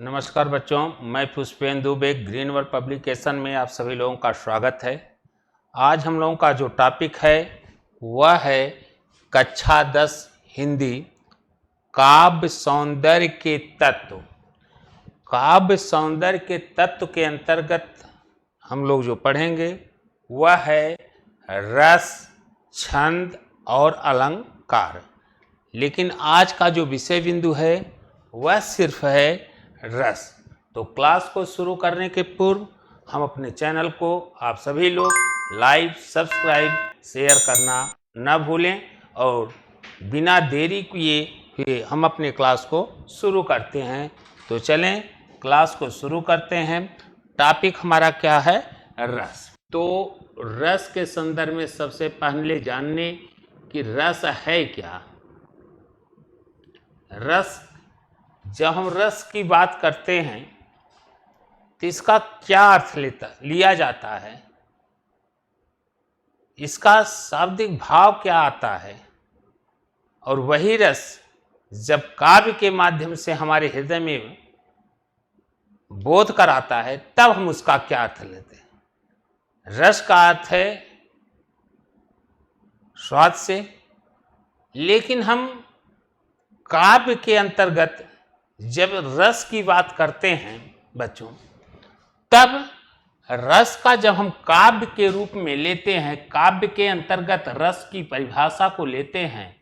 नमस्कार बच्चों, मैं Pushpendu Dubey green world publication में आप सभी लोगों का स्वागत है। आज हम लोगों का जो टॉपिक है वह है कक्षा 10 हिंदी काव्य सौंदर्य के तत्व। काव्य सौंदर्य के तत्व के अंतर्गत हम लोग जो पढ़ेंगे वह है रस, छंद और अलंकार। लेकिन आज का जो विषय बिंदु है वह सिर्फ है रस। तो क्लास को शुरू करने के पूर्व हम अपने चैनल को आप सभी लोग लाइक, सब्सक्राइब, शेयर करना न भूलें और बिना देरी किए हुए हम अपने क्लास को शुरू करते हैं। तो चलें क्लास को शुरू करते हैं। टॉपिक हमारा क्या है? रस। तो रस के संदर्भ में सबसे पहले जानने कि रस है क्या। रस, जब हम रस की बात करते हैं तो इसका क्या अर्थ लिया जाता है, इसका शाब्दिक भाव क्या आता है, और वही रस जब काव्य के माध्यम से हमारे हृदय में बोध कराता है तब हम उसका क्या अर्थ लेते हैं। रस का अर्थ है स्वाद से, लेकिन हम काव्य के अंतर्गत जब रस की बात करते हैं बच्चों, तब रस का जब हम काव्य के रूप में लेते हैं, काव्य के अंतर्गत रस की परिभाषा को लेते हैं,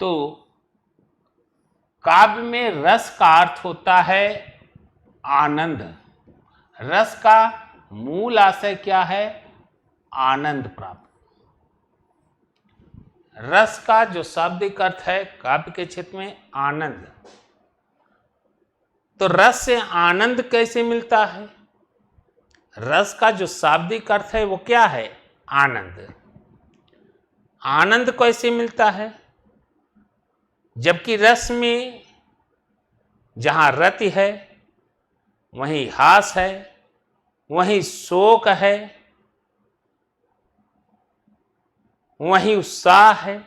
तो काव्य में रस का अर्थ होता है आनंद। रस का मूल आशय क्या है? आनंद प्राप्त। रस का जो शाब्दिक अर्थ है काव्य के क्षेत्र में आनंद। तो रस से आनंद कैसे मिलता है? रस का जो शाब्दिक अर्थ है वो क्या है? आनंद। आनंद कैसे मिलता है? जबकि रस में जहाँ रति है वहीं हास है, वहीं शोक है, वहीं उत्साह है,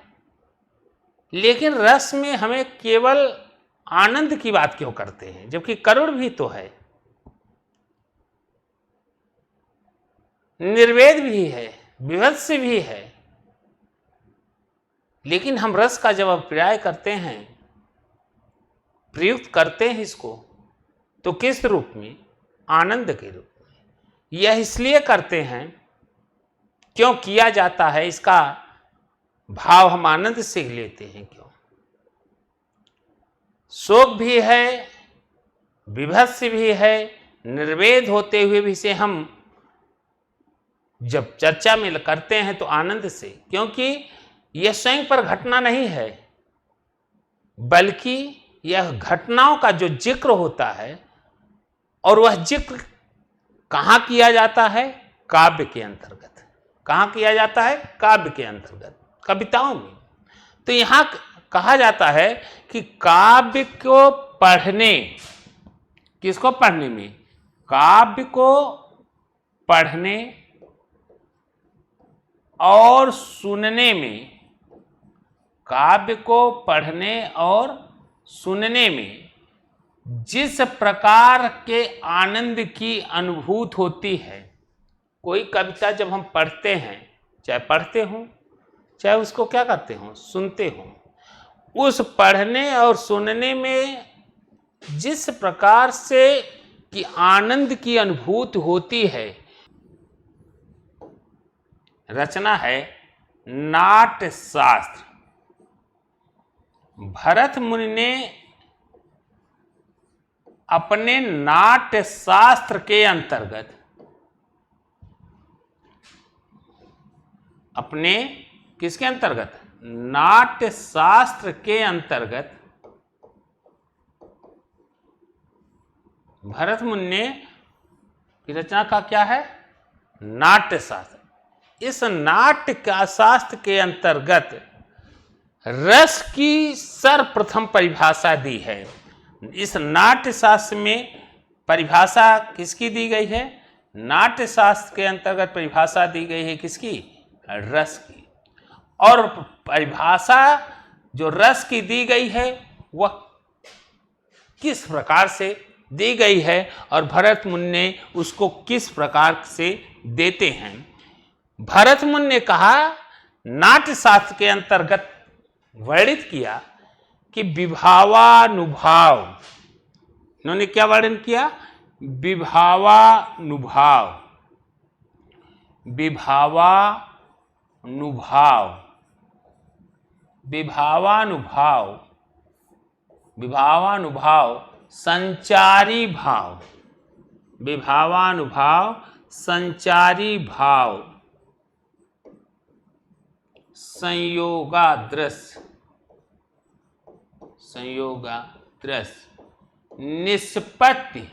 लेकिन रस में हमें केवल आनंद की बात क्यों करते हैं, जबकि करुण भी तो है, निर्वेद भी है, विभत्स भी है। लेकिन हम रस का जब अभिप्राय करते हैं, प्रयुक्त करते हैं इसको, तो किस रूप में? आनंद के रूप में। यह इसलिए करते हैं, क्यों किया जाता है, इसका भाव हम आनंद से लेते हैं। क्यों? शोक भी है, विभत्स भी है, निर्वेद होते हुए भी से हम जब चर्चा में करते हैं तो आनंद से, क्योंकि यह स्वयं पर घटना नहीं है, बल्कि यह घटनाओं का जो जिक्र होता है, और वह जिक्र कहाँ किया जाता है? काव्य के अंतर्गत। कहाँ किया जाता है? काव्य के अंतर्गत, कविताओं में। तो यहाँ कहा जाता है कि काव्य को पढ़ने, किसको पढ़ने में? काव्य को पढ़ने और सुनने में, काव्य को पढ़ने और सुनने में जिस प्रकार के आनंद की अनुभूति होती है, कोई कविता जब हम पढ़ते हैं, चाहे पढ़ते हों चाहे उसको क्या करते हों, सुनते हों, उस पढ़ने और सुनने में जिस प्रकार से कि आनंद की अनुभूति होती है, रचना है नाट्य शास्त्र। भरत मुनि ने अपने नाट्य शास्त्र के अंतर्गत, अपने किसके अंतर्गत? नाट्य शास्त्र के अंतर्गत भरत मुनि ने की रचना का क्या है? नाट्य शास्त्र। इस नाट्य का शास्त्र के अंतर्गत रस की सर्वप्रथम परिभाषा दी है। इस नाट्य शास्त्र में परिभाषा किसकी दी गई है? नाट्य शास्त्र के अंतर्गत परिभाषा दी गई है किसकी? रस की। और परिभाषा जो रस की दी गई है वह किस प्रकार से दी गई है और भरत मुनि ने उसको किस प्रकार से देते हैं। भरत मुनि ने कहा, नाट्य शास्त्र के अंतर्गत वर्णित किया कि विभावानुभाव, इन्होंने क्या वर्णन किया? विभावानुभाव, विभावानुभाव, विभावानुभाव, विभावानुभाव संचारी भाव, विभावानुभाव संचारी भाव, संयोगादृश्य, संयोगादृश्य निष्पत्ति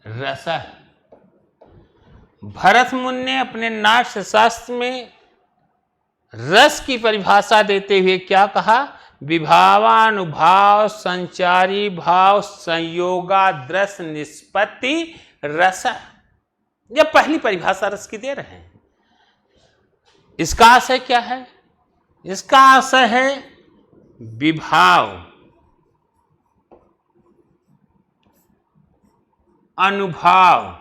रस। भरत मुनि ने अपने नाट्य शास्त्र में रस की परिभाषा देते हुए क्या कहा? विभावानुभाव संचारी भाव संयोगादृश्य निष्पत्ति रस। यह पहली परिभाषा रस की दे रहे हैं। इसका आशय क्या है? इसका आशय है विभाव, अनुभाव,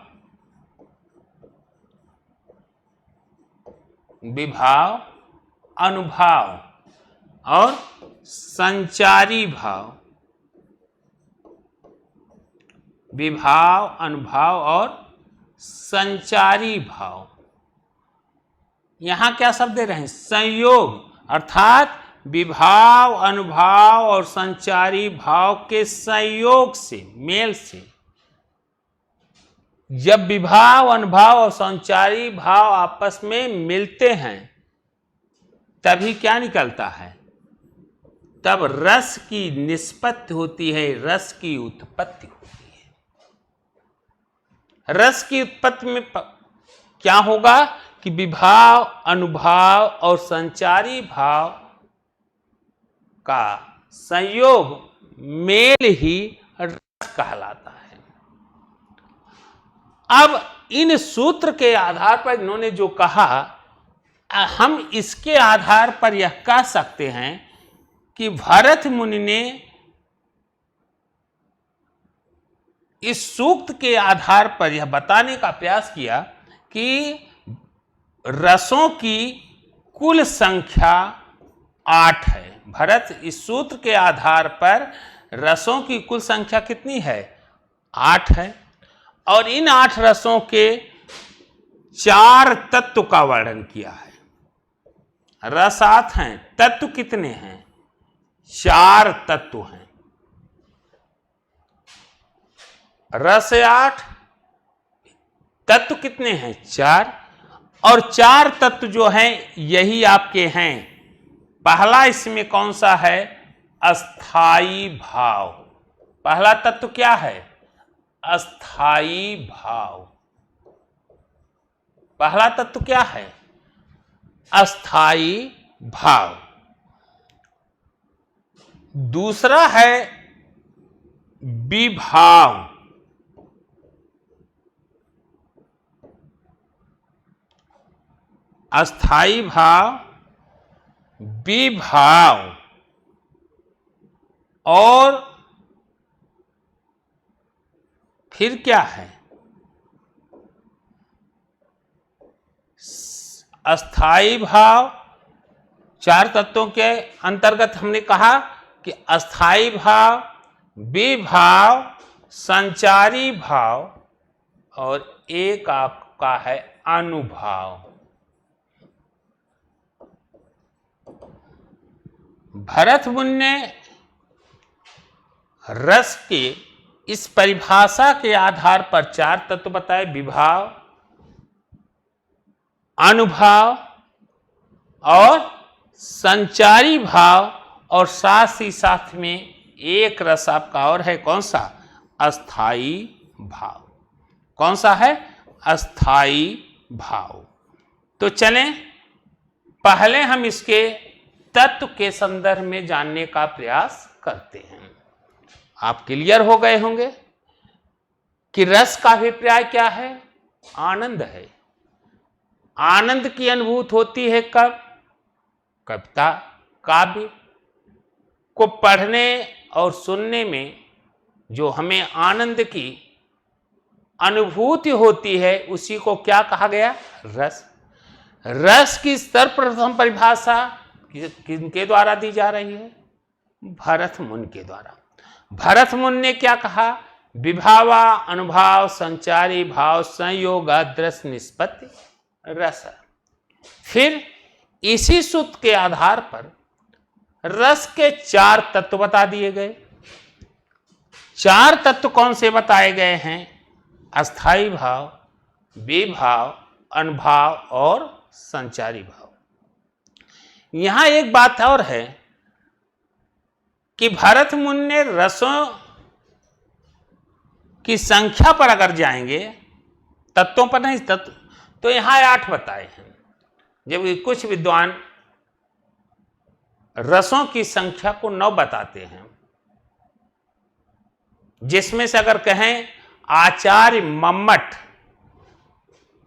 विभाव, अनुभाव और संचारी भाव, विभाव, अनुभाव और संचारी भाव। यहां क्या शब्द दे रहे हैं? संयोग, अर्थात विभाव, अनुभाव और संचारी भाव के संयोग से, मेल से। जब विभाव, अनुभाव और संचारी भाव आपस में मिलते हैं तभी क्या निकलता है? तब रस की निष्पत्ति होती है, रस की उत्पत्ति होती है। रस की उत्पत्ति में क्या होगा कि विभाव, अनुभाव और संचारी भाव का संयोग, मेल ही रस कहलाता है। अब इन सूत्र के आधार पर इन्होंने जो कहा, हम इसके आधार पर यह कह सकते हैं कि भरत मुनि ने इस सूक्त के आधार पर यह बताने का प्रयास किया कि रसों की कुल संख्या 8 है। भरत इस सूत्र के आधार पर रसों की कुल संख्या कितनी है? 8 है। और इन 8 रसों के 4 तत्व का वर्णन किया है। रस 8 हैं, तत्व कितने हैं? 4 तत्व हैं। रस 8, तत्व कितने हैं? 4। और 4 तत्व जो हैं यही आपके हैं। पहला इसमें कौन सा है? अस्थाई भाव। पहला तत्व क्या है? अस्थाई भाव। पहला तत्व क्या है? अस्थाई भाव। दूसरा है विभाव। अस्थाई भाव, विभाव और फिर क्या है? अस्थाई भाव। 4 तत्वों के अंतर्गत हमने कहा कि अस्थाई भाव, विभाव, संचारी भाव और एक आपका है अनुभाव। भरत मुनि ने रस के इस परिभाषा के आधार पर 4 तत्व बताए: विभाव, अनुभाव और संचारी भाव, और साथ ही साथ में एक रस आपका और है, कौन सा? अस्थाई भाव। कौन सा है? अस्थाई भाव। तो चलें पहले हम इसके तत्व के संदर्भ में जानने का प्रयास करते हैं। आप क्लियर हो गए होंगे कि रस का अभिप्राय क्या है? आनंद है। आनंद की अनुभूति होती है कब? कविता, काव्य। को पढ़ने और सुनने में जो हमें आनंद की अनुभूति होती है उसी को क्या कहा गया? रस। रस की सर्वप्रथम परिभाषा किनके द्वारा दी जा रही है? भरत मुनि के द्वारा। भरत मुनि ने क्या कहा? विभावा अनुभाव संचारी भाव संयोग दृश्य निष्पत्ति रस। फिर इसी सूत्र के आधार पर रस के 4 तत्व बता दिए गए। 4 तत्व कौन से बताए गए हैं? अस्थाई भाव, विभाव, अनुभाव और संचारी भाव। यहां एक बात और है कि भरत मुनि ने रसों की संख्या पर अगर जाएंगे, तत्वों पर नहीं, तत्व तो यहां 8 बताए हैं, जबकि कुछ विद्वान रसों की संख्या को 9 बताते हैं, जिसमें से अगर कहें आचार्य मम्मट,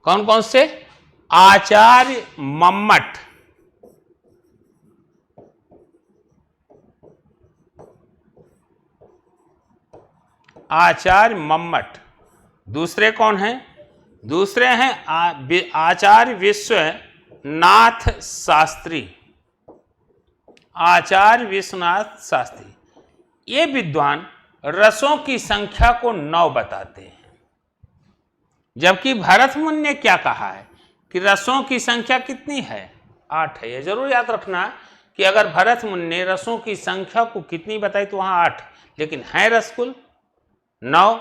कौन कौन से? आचार्य मम्मट, आचार्य मम्मट। दूसरे कौन हैं? दूसरे हैं आचार्य विश्वनाथ शास्त्री, आचार्य विश्वनाथ शास्त्री। ये विद्वान रसों की संख्या को 9 बताते हैं, जबकि भरत मुनि ने क्या कहा है कि रसों की संख्या कितनी है? 8 है। यह जरूर याद रखना कि अगर भरत मुनि ने रसों की संख्या को कितनी बताई तो वहां 8, लेकिन है रस कुल 9,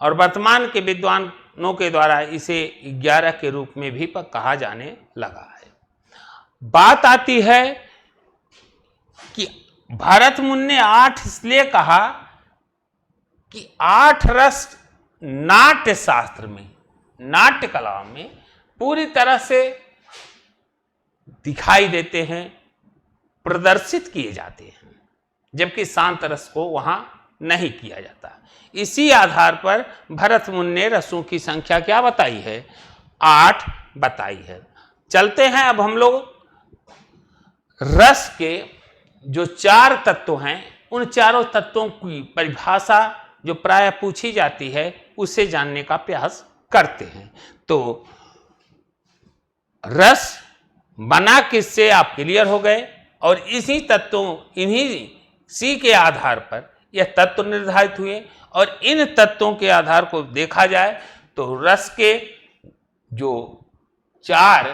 और वर्तमान के विद्वानों के द्वारा इसे 11 के रूप में भी कहा जाने लगा है। बात आती है कि भरत मुनि ने 8 इसलिए कहा कि 8 रस नाट्य शास्त्र में, नाट्य कला में पूरी तरह से दिखाई देते हैं, प्रदर्शित किए जाते हैं, जबकि शांत रस को वहां नहीं किया जाता। इसी आधार पर भरत मुनि ने रसों की संख्या क्या बताई है? 8 बताई है। चलते हैं अब हम लोग रस के जो 4 तत्व हैं, उन चारों तत्वों की परिभाषा जो प्राय पूछी जाती है उसे जानने का प्रयास करते हैं। तो रस बना किससे आप क्लियर हो गए, और इसी तत्वों, इसी के आधार पर यह तत्व निर्धारित हुए, और इन तत्वों के आधार को देखा जाए तो रस के जो 4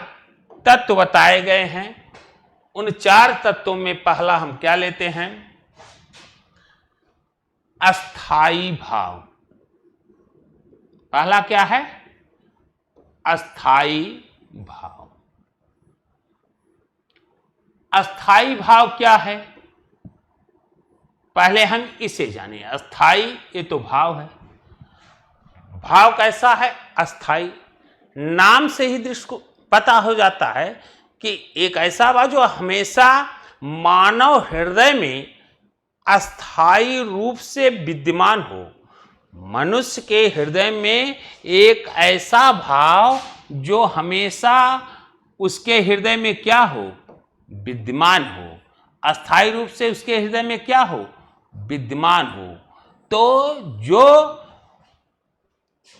तत्व बताए गए हैं, उन 4 तत्वों में पहला हम क्या लेते हैं? अस्थाई भाव। पहला क्या है? अस्थाई भाव। अस्थाई भाव क्या है? पहले हम इसे जानिए। अस्थाई ये तो भाव है। भाव कैसा है? अस्थाई। नाम से ही दृश्य को पता हो जाता है कि एक ऐसा भाव जो हमेशा मानव हृदय में अस्थाई रूप से विद्यमान हो। मनुष्य के हृदय में एक ऐसा भाव जो हमेशा उसके हृदय में क्या हो? विद्यमान हो। अस्थाई रूप से उसके हृदय में क्या हो? विद्यमान हो। तो जो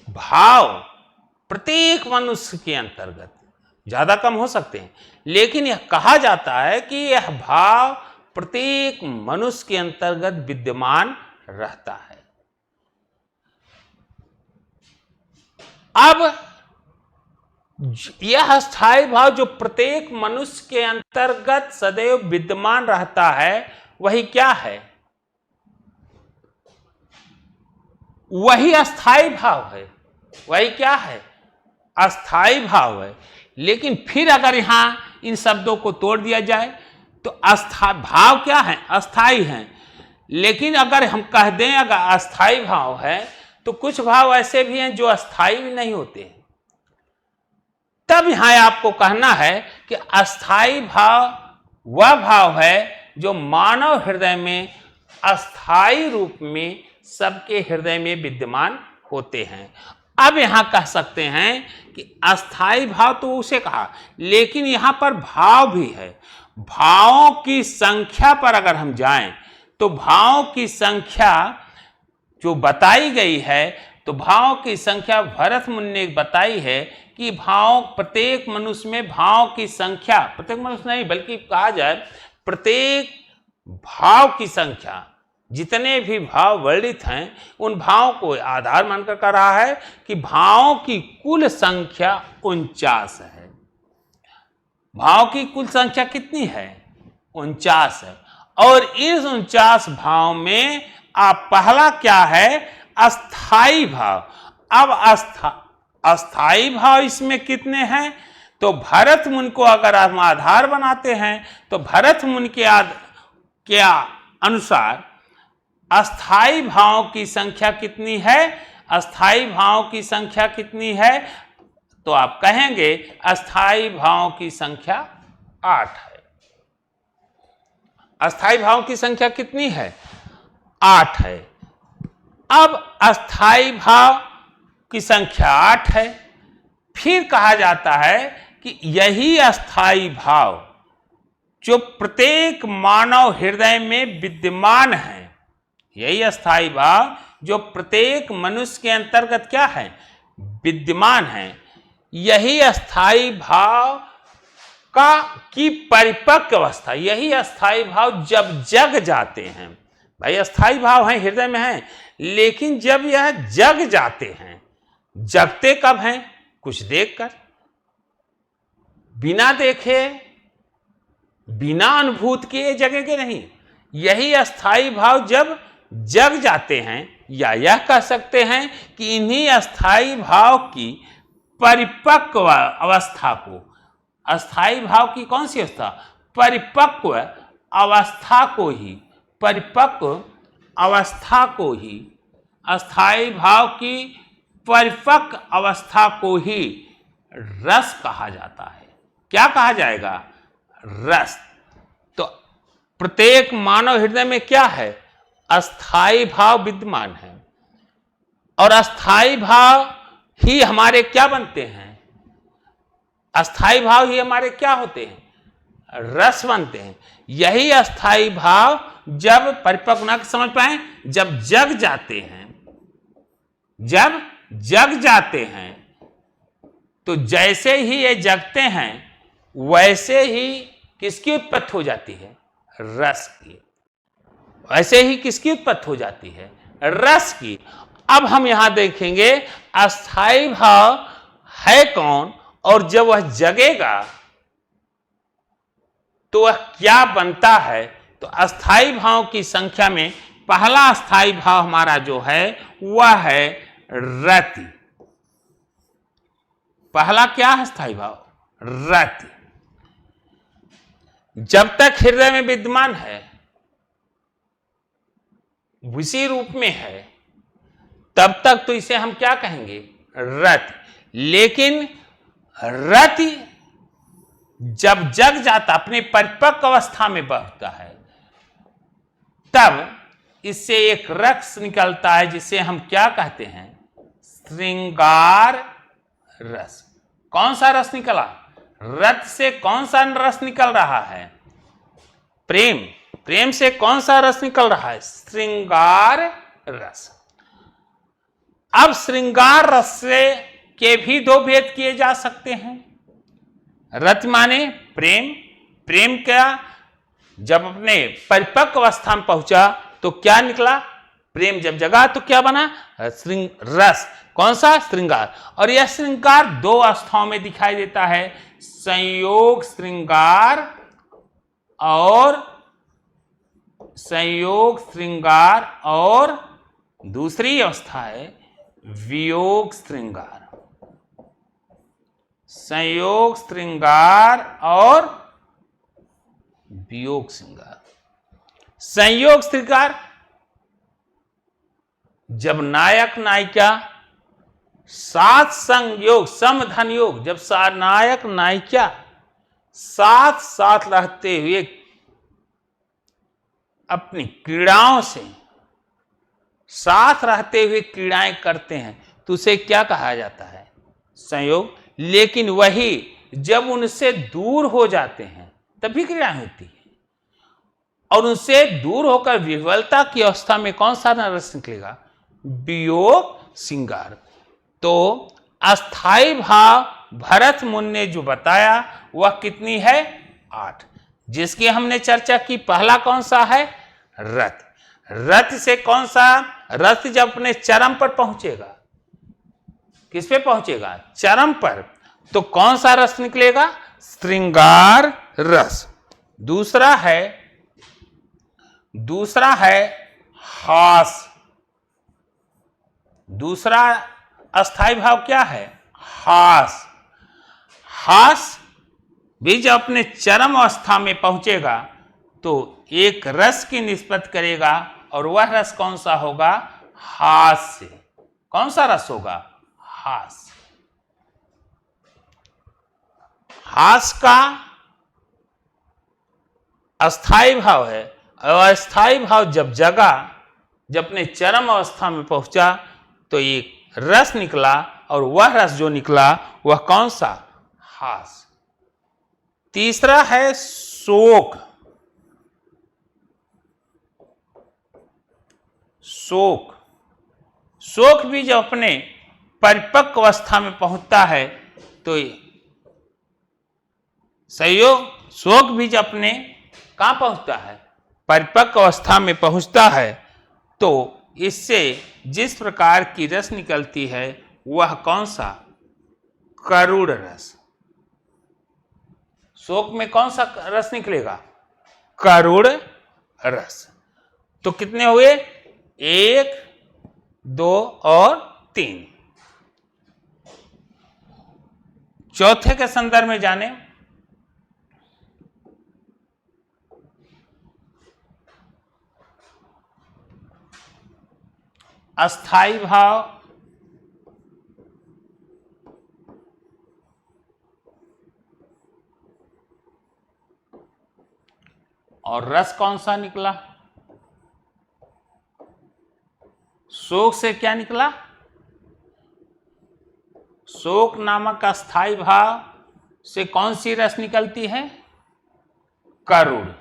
भाव प्रत्येक मनुष्य के अंतर्गत, ज्यादा कम हो सकते हैं, लेकिन यह कहा जाता है कि यह भाव प्रत्येक मनुष्य के अंतर्गत विद्यमान रहता है। अब यह अस्थाई भाव जो प्रत्येक मनुष्य के अंतर्गत सदैव विद्यमान रहता है, वही क्या है? वही अस्थाई भाव है। वही क्या है? अस्थाई भाव है। लेकिन फिर अगर यहां इन शब्दों को तोड़ दिया जाए तो भाव क्या है? अस्थाई है। लेकिन अगर हम कह दें अगर अस्थाई भाव है, तो कुछ भाव ऐसे भी हैं जो अस्थाई भी नहीं होते हैं। तब यहां आपको कहना है कि अस्थाई भाव वह भाव है जो मानव हृदय में अस्थाई रूप में सबके हृदय में विद्यमान होते हैं। अब यहां कह सकते हैं कि अस्थाई भाव तो उसे कहा, लेकिन यहां पर भाव भी है। भावों की संख्या पर अगर हम जाएं तो भावों की संख्या जो बताई गई है, तो भावों की संख्या भरत मुनि ने बताई है कि भाव प्रत्येक मनुष्य में भाव की संख्या, प्रत्येक मनुष्य नहीं बल्कि कहा जाए प्रत्येक भाव की संख्या, जितने भी भाव वर्णित हैं उन भावों को आधार मानकर कह रहा है कि भावों की कुल संख्या 49 है। भाव की कुल संख्या कितनी है? 49 है। और इस 49 भाव में आप पहला क्या है? अस्थाई भाव। अब अस्थाई भाव इसमें कितने हैं? तो भरत मुनि को अगर हम आधार बनाते हैं तो भरत मुनि के अनुसार अस्थाई भाव की संख्या कितनी है? अस्थाई भाव की संख्या कितनी है? तो आप कहेंगे अस्थाई भाव की संख्या 8 है। अस्थाई भाव की संख्या कितनी है? 8 है। अब अस्थाई भाव की संख्या 8 है। फिर कहा जाता है कि यही अस्थाई भाव जो प्रत्येक मानव हृदय में विद्यमान है, यही अस्थाई भाव जो प्रत्येक मनुष्य के अंतर्गत क्या है? विद्यमान है। यही अस्थाई भाव की परिपक्व अवस्था, यही अस्थाई भाव जब जग जाते हैं, भाई अस्थाई भाव है हृदय में है, लेकिन जब यह जग जाते हैं, जगते कब हैं? कुछ देखकर, बिना देखे बिना अनुभूत किए जगेंगे नहीं। यही अस्थाई भाव जब जग जाते हैं, या यह कह सकते हैं कि इन्हीं अस्थाई भाव की परिपक्व अवस्था को, अस्थाई भाव की कौन सी अवस्था? परिपक्व अवस्था को ही, परिपक्व अवस्था को ही, अस्थाई भाव की परिपक्व अवस्था को ही रस कहा जाता है। क्या कहा जाएगा? रस। तो प्रत्येक मानव हृदय में क्या है? अस्थाई भाव विद्यमान है, और अस्थाई भाव ही हमारे क्या बनते हैं? अस्थाई भाव ही हमारे क्या होते हैं? रस बनते हैं। यही अस्थाई भाव जब परिपक्व ना समझ पाए, जब जग जाते हैं, जब जग जाते हैं, तो जैसे ही ये जगते हैं वैसे ही किसकी उत्पत्ति हो जाती है? रस की। वैसे ही किसकी उत्पत्ति हो जाती है? रस की। अब हम यहां देखेंगे अस्थाई भाव है कौन, और जब वह जगेगा तो वह क्या बनता है? तो अस्थाई भाव की संख्या में पहला अस्थाई भाव हमारा जो है वह है रति। पहला क्या है अस्थाई भाव? रति। जब तक हृदय में विद्यमान है, उसी रूप में है, तब तक तो इसे हम क्या कहेंगे? रति। लेकिन रति जब जग जाता, अपने परिपक्व अवस्था में बढ़ता है, तब इससे एक रस निकलता है जिसे हम क्या कहते हैं? श्रृंगार रस। कौन सा रस निकला? रत से कौन सा रस निकल रहा है? प्रेम। प्रेम से कौन सा रस निकल रहा है? श्रृंगार रस। अब श्रृंगार रस से के भी दो भेद किए जा सकते हैं। रत माने प्रेम। प्रेम क्या? जब अपने परिपक्व अवस्था में पहुंचा तो क्या निकला? प्रेम जब जगा तो क्या बना? रस। कौन सा? श्रृंगार। और यह श्रृंगार दो अवस्थाओं में दिखाई देता है, संयोग श्रृंगार और दूसरी अवस्था है वियोग श्रृंगार। संयोग श्रृंगार और वियोग श्रृंगार। संयोग श्रृंगार जब नायक नायिका साथ संयोग, समधन योग, जब नायक नायिका साथ साथ रहते हुए अपनी क्रीड़ाओं से साथ रहते हुए क्रीड़ाएं करते हैं तो उसे क्या कहा जाता है? संयोग। लेकिन वही जब उनसे दूर हो जाते हैं तब भी क्रीड़ाएं होती है। और उनसे दूर होकर विह्वलता की अवस्था में कौन सा रस निकलेगा? वियोग श्रृंगार। तो अस्थाई भाव भरत मुनि ने जो बताया वह कितनी है? 8, जिसकी हमने चर्चा की। पहला कौन सा है? रथ। रथ से कौन सा? रथ जब अपने चरम पर पहुंचेगा, किस पे पहुंचेगा? चरम पर, तो कौन सा रस निकलेगा? श्रृंगार रस। दूसरा है हास। दूसरा अस्थाई भाव क्या है? हास। हास भी जब अपने चरम अवस्था में पहुंचेगा तो एक रस की निस्बत करेगा, और वह रस कौन सा होगा? हास्य। कौन सा रस होगा? हास्य। हास का अस्थाई भाव है, और अस्थाई भाव जब जगा, जब अपने चरम अवस्था में पहुंचा, तो एक रस निकला, और वह रस जो निकला वह कौन सा? हास। तीसरा है शोक। शोक। शोक भी जब अपने परिपक्व अवस्था में पहुंचता है तो संयोग शोक भी जब अपने कहां पहुंचता है? परिपक्व अवस्था में पहुंचता है, तो इससे जिस प्रकार की रस निकलती है वह कौन सा? करुण रस। शोक में कौन सा रस निकलेगा? करुण रस। तो कितने हुए? 1, 2 और 3। चौथे के संदर्भ में जाने। अस्थाई भाव और रस कौन सा निकला? शोक से क्या निकला? शोक नामक अस्थाई भाव से कौन सी रस निकलती है? करुण।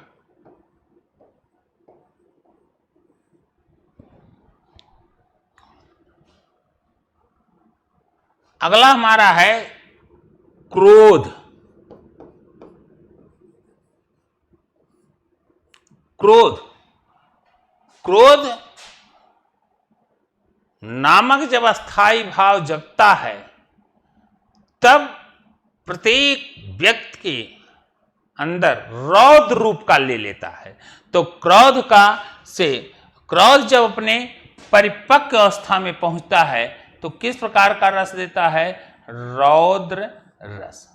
अगला हमारा है क्रोध। क्रोध। क्रोध नामक जब अस्थाई भाव जगता है, तब प्रत्येक व्यक्ति के अंदर रौद्र रूप का ले लेता है। तो क्रोध जब अपने परिपक्व अवस्था में पहुंचता है तो किस प्रकार का रस देता है? रौद्र रस।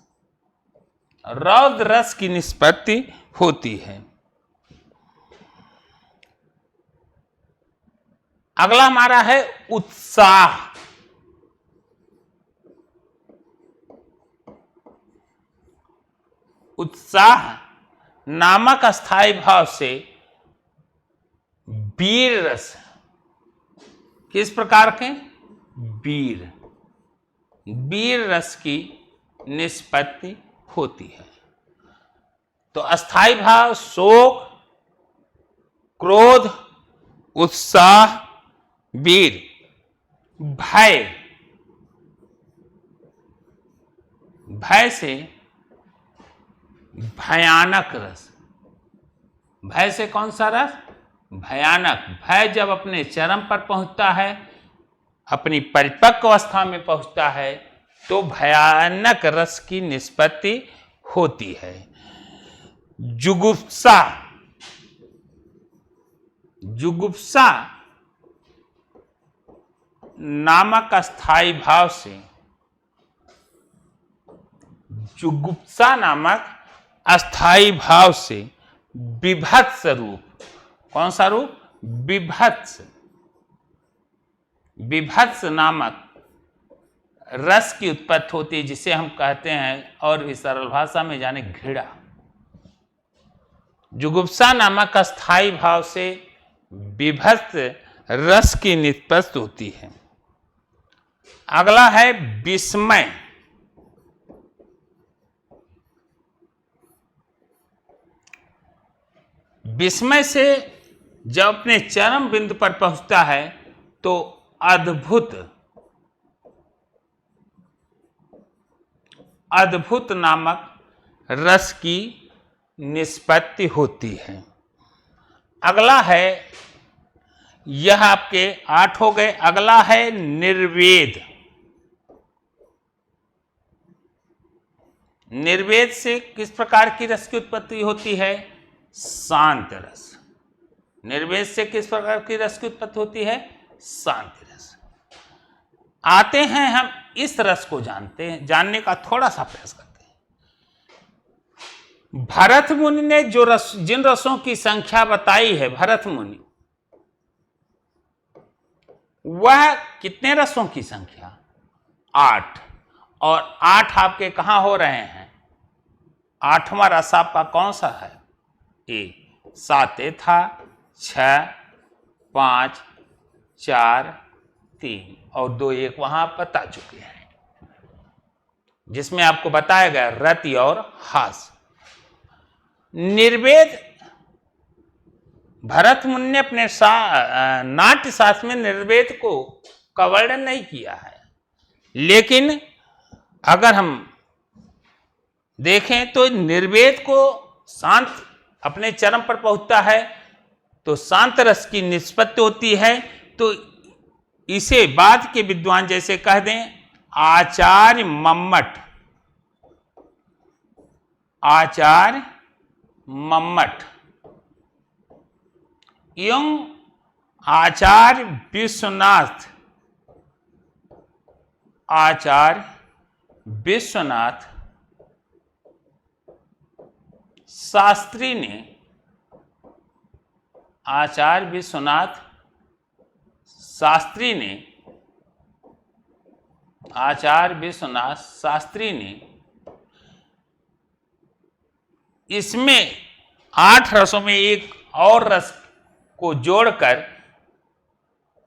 रौद्र रस की निष्पत्ति होती है। अगला हमारा है उत्साह। उत्साह नामक अस्थाई भाव से वीर रस। किस प्रकार के? वीर रस की निष्पत्ति होती है। तो अस्थाई भाव शोक, क्रोध, उत्साह, वीर। भय। भय से भयानक रस। भय से कौन सा रस? भयानक। भय जब अपने चरम पर पहुंचता है, अपनी परिपक्व अवस्था में पहुंचता है, तो भयानक रस की निष्पत्ति होती है। जुगुप्सा। जुगुप्सा नामक अस्थाई भाव से जुगुप्सा नामक अस्थाई भाव से विभत्स रूप। कौन सा रूप? विभत्स। विभत्स नामक रस की उत्पत्ति होती है, जिसे हम कहते हैं और भी सरल भाषा में जाने घृणा। जुगुप्सा नामक अस्थाई भाव से विभत्स रस की निष्पत्ति होती है। अगला है विस्मय। विस्मय से जब अपने चरम बिंदु पर पहुंचता है तो अद्भुत नामक रस की निष्पत्ति होती है। अगला है, यह आपके 8 हो गए। अगला है निर्वेद। निर्वेद से किस प्रकार की रस की उत्पत्ति होती है? शांत रस। निर्वेद से किस प्रकार की रस की उत्पत्ति होती है? शांत रस। आते हैं हम इस रस को जानने का थोड़ा सा प्रयास करते हैं। भरत मुनि ने जिन रसों की संख्या बताई है, भरत मुनि, वह कितने रसों की संख्या? 8। और 8 आपके कहां हो रहे हैं? 8वां रस आपका कौन सा है? ए। 7 था, 6, 5, 4, 3 और 2 1 वहां बता चुके हैं, जिसमें आपको बताया गया रति और हास। निर्वेद भरत मुनि ने अपने नाट्य शास्त्र में निर्वेद का वर्णन नहीं किया है, लेकिन अगर हम देखें तो निर्वेद को शांत अपने चरम पर पहुंचता है तो शांत रस की निष्पत्ति होती है। तो इसे बाद के विद्वान जैसे कह दें आचार्य मम्मट एवं आचार्य विश्वनाथ शास्त्री ने, आचार्य विश्वनाथ शास्त्री ने इसमें 8 रसों में एक और रस को जोड़कर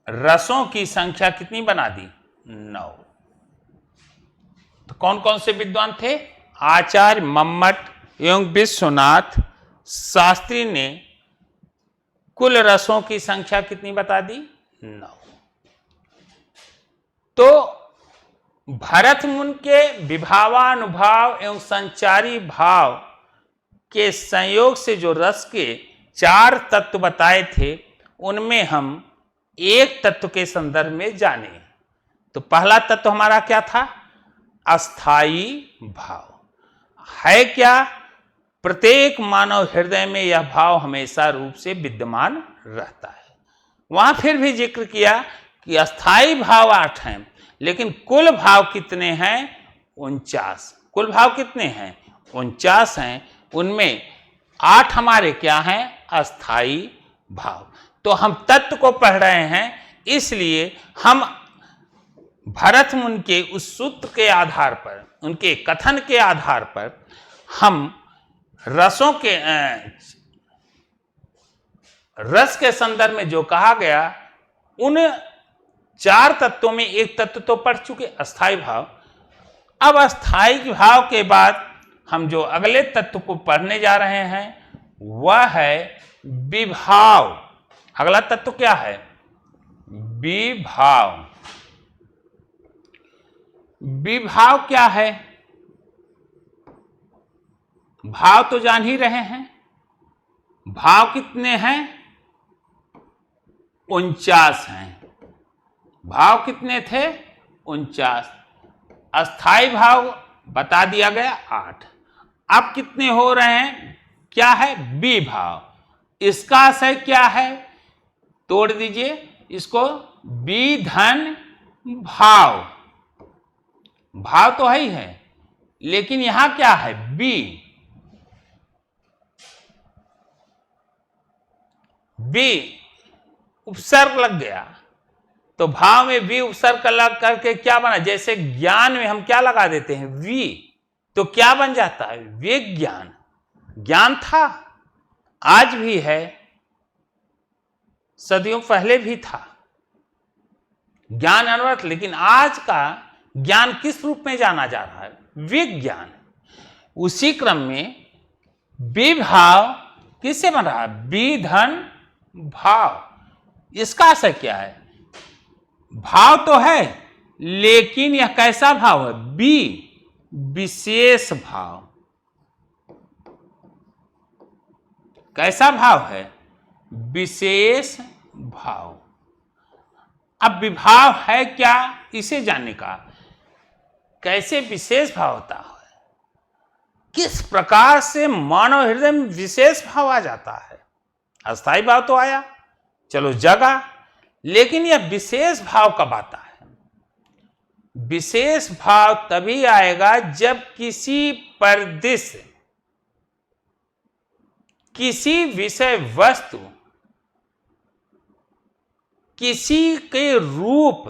रसों की संख्या कितनी बना दी? 9। तो कौन कौन से विद्वान थे? आचार्य मम्मट एवं विश्वनाथ शास्त्री ने कुल रसों की संख्या कितनी बता दी? 9। तो भरत मुनि के विभावानुभाव एवं संचारी भाव के संयोग से जो रस के 4 तत्व बताए थे, उनमें हम एक तत्व के संदर्भ में जाने। तो पहला तत्व हमारा क्या था? अस्थाई भाव। है क्या? प्रत्येक मानव हृदय में यह भाव हमेशा रूप से विद्यमान रहता है। वहां फिर भी जिक्र किया कि अस्थाई भाव 8 हैं, लेकिन कुल भाव कितने हैं? 49। कुल भाव कितने हैं? 49 हैं। उनमें 8 हमारे क्या हैं? अस्थाई भाव। तो हम तत्व को पढ़ रहे हैं, इसलिए हम भरत मुनि के उस सूत्र के आधार पर, उनके कथन के आधार पर हम रसों के रस के संदर्भ में जो कहा गया, उन 4 तत्वों में एक तत्व तो पढ़ चुके, अस्थाई भाव। अब अस्थाई भाव के बाद हम जो अगले तत्व को पढ़ने जा रहे हैं वह है विभाव। अगला तत्व क्या है? विभाव। विभाव क्या है? भाव तो जान ही रहे हैं। भाव कितने हैं? 49 हैं। भाव कितने थे? 49। अस्थाई भाव बता दिया गया 8। अब कितने हो रहे हैं? क्या है? विभाव। इसका आशय क्या है? तोड़ दीजिए इसको। विधन भाव। भाव तो है ही है, लेकिन यहां क्या है? बी उपसर्ग लग गया, तो भाव में वी उपसर्ग लग करके क्या बना? जैसे ज्ञान में हम क्या लगा देते हैं? वी, तो क्या बन जाता है? विज्ञान। ज्ञान था, आज भी है, सदियों पहले भी था ज्ञान अनवरत, लेकिन आज का ज्ञान किस रूप में जाना जा रहा है? विज्ञान। उसी क्रम में विभाव किससे बन रहा है? बी धन भाव। इसका असर क्या है? भाव तो है, लेकिन यह कैसा भाव है? बी, विशेष भाव। कैसा भाव है? विशेष भाव। अब विभाव है क्या, इसे जानने का, कैसे विशेष भाव होता है, किस प्रकार से मानव हृदय में विशेष भाव आ जाता है। अस्थायी भाव तो आया, चलो जगा, लेकिन यह विशेष भाव कब आता है? विशेष भाव तभी आएगा जब किसी परिदृश्य, किसी विषय वस्तु, किसी के रूप,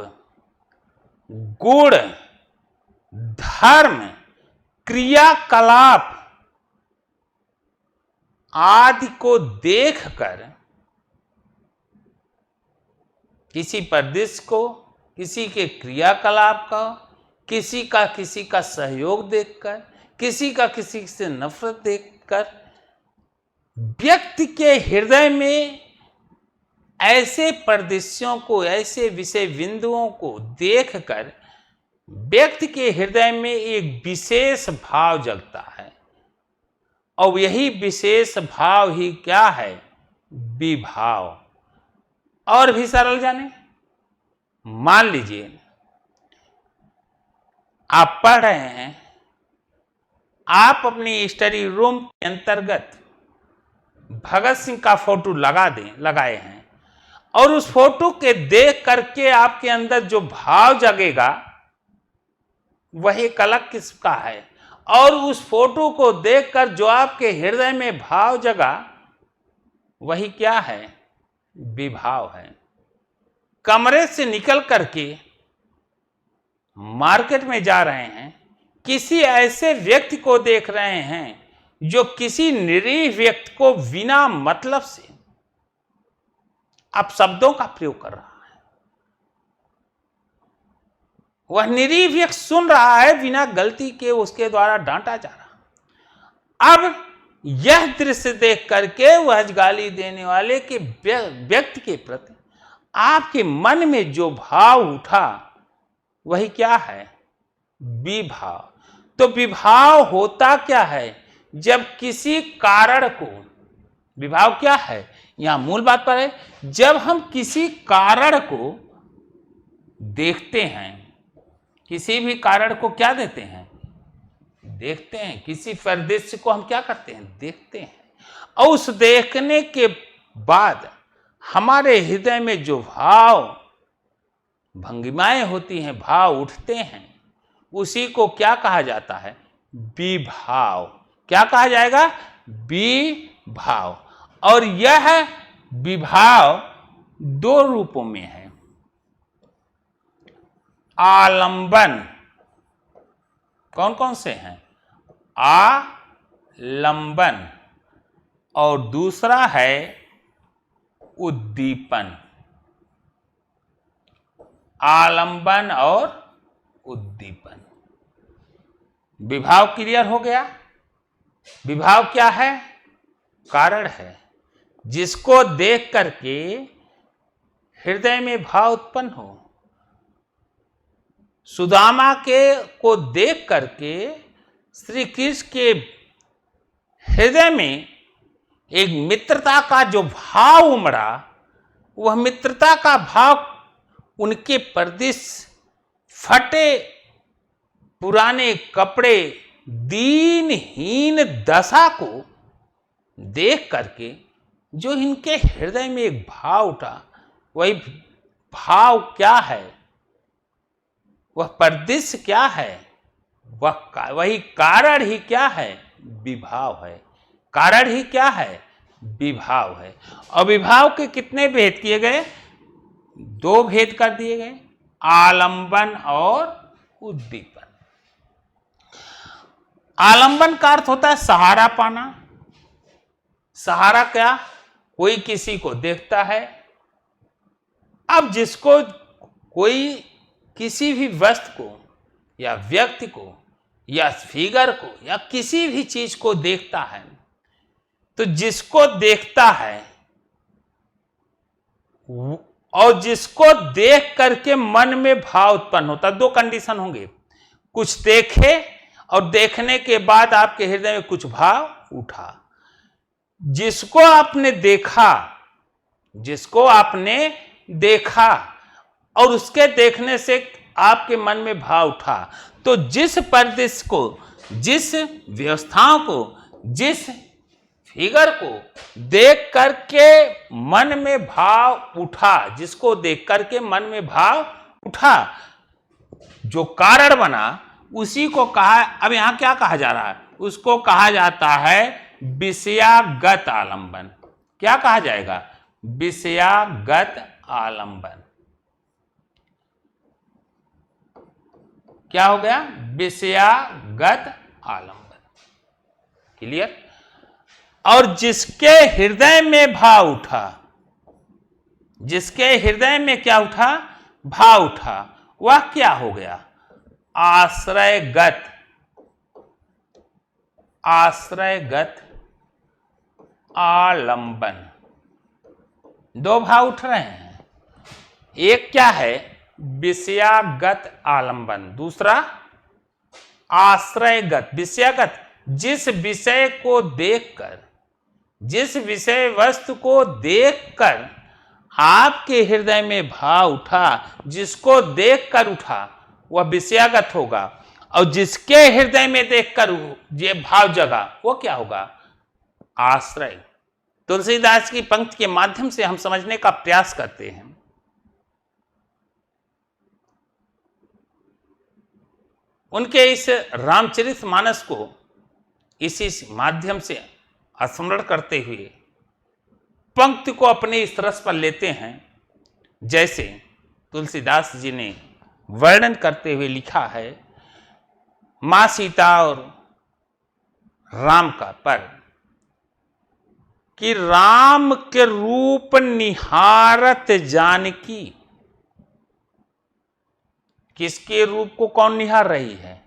गुण, धर्म, क्रियाकलाप आदि को देखकर, किसी परिदृश्य को, किसी के क्रियाकलाप का, किसी का सहयोग देखकर, किसी से नफरत देखकर, व्यक्ति के हृदय में ऐसे परिदृश्यों को, ऐसे विषय बिंदुओं को देखकर व्यक्ति के हृदय में एक विशेष भाव जगता है, और यही विशेष भाव ही क्या है? विभाव। और भी सरल जाने, मान लीजिए आप पढ़ रहे हैं, आप अपनी स्टडी रूम के अंतर्गत भगत सिंह का फोटो लगाए हैं, और उस फोटो के देख करके आपके अंदर जो भाव जगेगा वह एक अलग किस्म का है, और उस फोटो को देखकर जो आपके हृदय में भाव जगा वही क्या है? विभाव है। कमरे से निकल करके मार्केट में जा रहे हैं, किसी ऐसे व्यक्ति को देख रहे हैं जो किसी निरीह व्यक्ति को बिना मतलब से अपशब्दों का प्रयोग कर रहा है। वह निरीह व्यक्ति सुन रहा है, बिना गलती के उसके द्वारा डांटा जा रहा। अब यह दृश्य देख करके वह गाली देने वाले के व्यक्ति के प्रति आपके मन में जो भाव उठा वही क्या है? विभाव। तो विभाव होता क्या है? जब किसी कारण को, विभाव क्या है यहां मूल बात पर है, जब हम किसी कारण को देखते हैं, किसी भी कारण को क्या देते हैं? देखते हैं। किसी परिदृश्य को हम क्या करते हैं? देखते हैं। और उस देखने के बाद हमारे हृदय में जो भाव भंगिमाएं होती हैं, भाव उठते हैं, उसी को क्या कहा जाता है? विभाव। क्या कहा जाएगा? विभाव। और यह विभाव दो रूपों में है। आलंबन। कौन कौन से हैं? आलंबन। और दूसरा है उद्दीपन। आलंबन और उद्दीपन। विभाव क्लियर हो गया? विभाव क्या है? कारण है जिसको देख करके हृदय में भाव उत्पन्न हो। सुदामा को देख करके श्री कृष्ण के हृदय में एक मित्रता का जो भाव उमड़ा, वह मित्रता का भाव उनके परिदृश्य, फटे पुराने कपड़े, दीनहीन दशा को देख करके जो इनके हृदय में एक भाव उठा, वही भाव क्या है? वह परिदृश्य क्या है? वही कारण ही क्या है? विभाव है। कारण ही क्या है? विभाव है। और विभाव के कितने भेद किए गए? दो भेद कर दिए गए, आलंबन और उद्दीपन। आलंबन का अर्थ होता है सहारा पाना। सहारा क्या? कोई किसी को देखता है, अब जिसको कोई किसी भी वस्तु को या व्यक्ति को या फिगर को या किसी भी चीज को देखता है, तो जिसको देखता है और जिसको देख करके मन में भाव उत्पन्न होता, दो कंडीशन होंगे, कुछ देखे और देखने के बाद आपके हृदय में कुछ भाव उठा। जिसको आपने देखा और उसके देखने से आपके मन में भाव उठा, तो जिस परिदृश्य को, जिस व्यवस्थाओं को, जिस फिगर को देख करके मन में भाव उठा, जिसको देख करके मन में भाव उठा, जो कारण बना, उसी को कहा, अब यहां क्या कहा जा रहा है, उसको कहा जाता है विषयागत आलंबन। क्या कहा जाएगा? विषयागत आलंबन। क्या हो गया? विषयागत आलंबन। क्लियर? और जिसके हृदय में भाव उठा, जिसके हृदय में क्या उठा? भाव उठा, वह क्या हो गया? आश्रयगत। आश्रयगत आलंबन। दो भाव उठ रहे हैं, एक क्या है? विषयागत आलंबन, दूसरा आश्रयगत। विषयागत, जिस विषय को देखकर, जिस विषय वस्तु को देखकर आपके हृदय में भाव उठा, जिसको देखकर उठा, वह विषयागत होगा। और जिसके हृदय में देखकर ये भाव जगा, वो क्या होगा? आश्रय। तुलसीदास की पंक्ति के माध्यम से हम समझने का प्रयास करते हैं। उनके इस रामचरितमानस को इसी माध्यम से स्मरण करते हुए पंक्ति को अपने इस रस पर लेते हैं, जैसे तुलसीदास जी ने वर्णन करते हुए लिखा है मां सीता और राम का पर, कि राम के रूप निहारत जानकी। किसके रूप को कौन निहार रही है?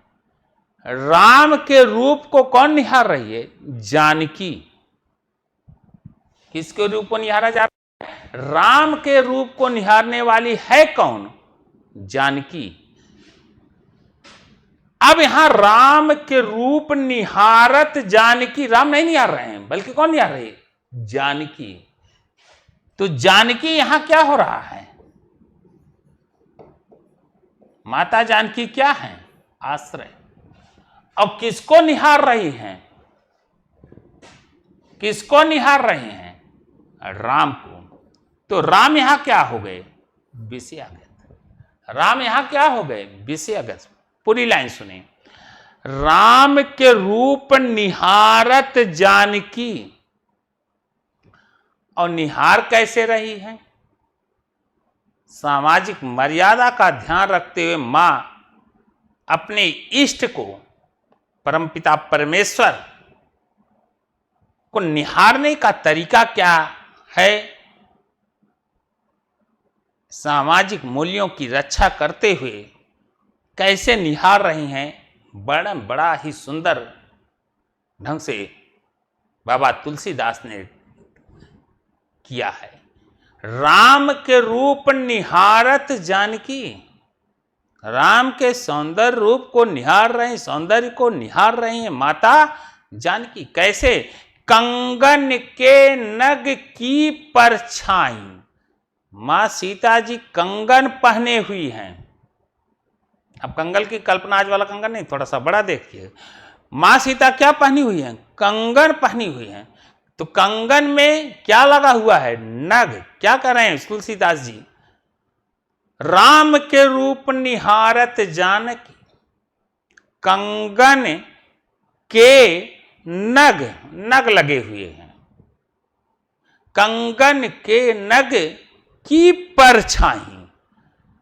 राम के रूप को कौन निहार रही है? जानकी। किसके रूप को निहारा जा रहा है? राम के रूप को निहारने वाली है कौन? जानकी। अब यहां राम के रूप निहारत जानकी, राम नहीं निहार रहे हैं, बल्कि कौन निहार रही है? जानकी। तो जानकी यहां क्या हो रहा है? माता जानकी क्या है? आश्रय। अब किसको निहार रही हैं? किसको निहार रहे हैं? राम को। तो राम यहां क्या हो गए? विषयागत। राम यहां क्या हो गए? विषयागत। पूरी लाइन सुने। राम के रूप निहारत जानकी। और निहार कैसे रही है? सामाजिक मर्यादा का ध्यान रखते हुए मां अपने इष्ट को, परमपिता परमेश्वर को निहारने का तरीका क्या है? सामाजिक मूल्यों की रक्षा करते हुए कैसे निहार रही हैं, वर्णन बड़ा ही सुंदर ढंग से बाबा तुलसीदास ने किया है। राम के रूप निहारत जानकी। राम के सौंदर्य रूप को निहार रहे, सौंदर्य को निहार रही है माता जानकी। कैसे? कंगन के नग की परछाई। मां सीता जी कंगन पहने हुई हैं। अब कंगन की कल्पना, आज वाला कंगन नहीं, थोड़ा सा बड़ा देखिए। मां सीता क्या पहनी हुई है? कंगन पहनी हुई है। तो कंगन में क्या लगा हुआ है? नग। क्या कर रहे हैं तुलसीदास जी? राम के रूप निहारत जानकी, कंगन के नग, नग लगे हुए हैं। कंगन के नग की परछाई।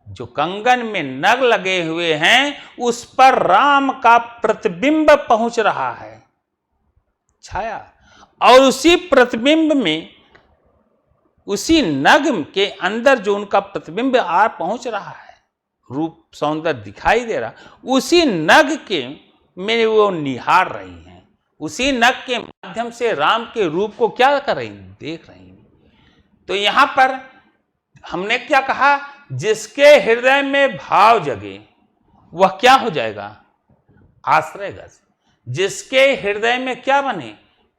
जो कंगन में नग लगे हुए हैं, उस पर राम का प्रतिबिंब पहुंच रहा है, छाया। और उसी प्रतिबिंब में, उसी नग के अंदर जो उनका प्रतिबिंब आ पहुंच रहा है, रूप सौंदर्य दिखाई दे रहा, उसी नग के में वो निहार रही हैं। उसी नख के माध्यम से राम के रूप को क्या कर रही, देख रही। तो यहां पर हमने क्या कहा, जिसके हृदय में भाव जगे वह क्या हो जाएगा, आश्रयगत। जिसके हृदय में क्या बने,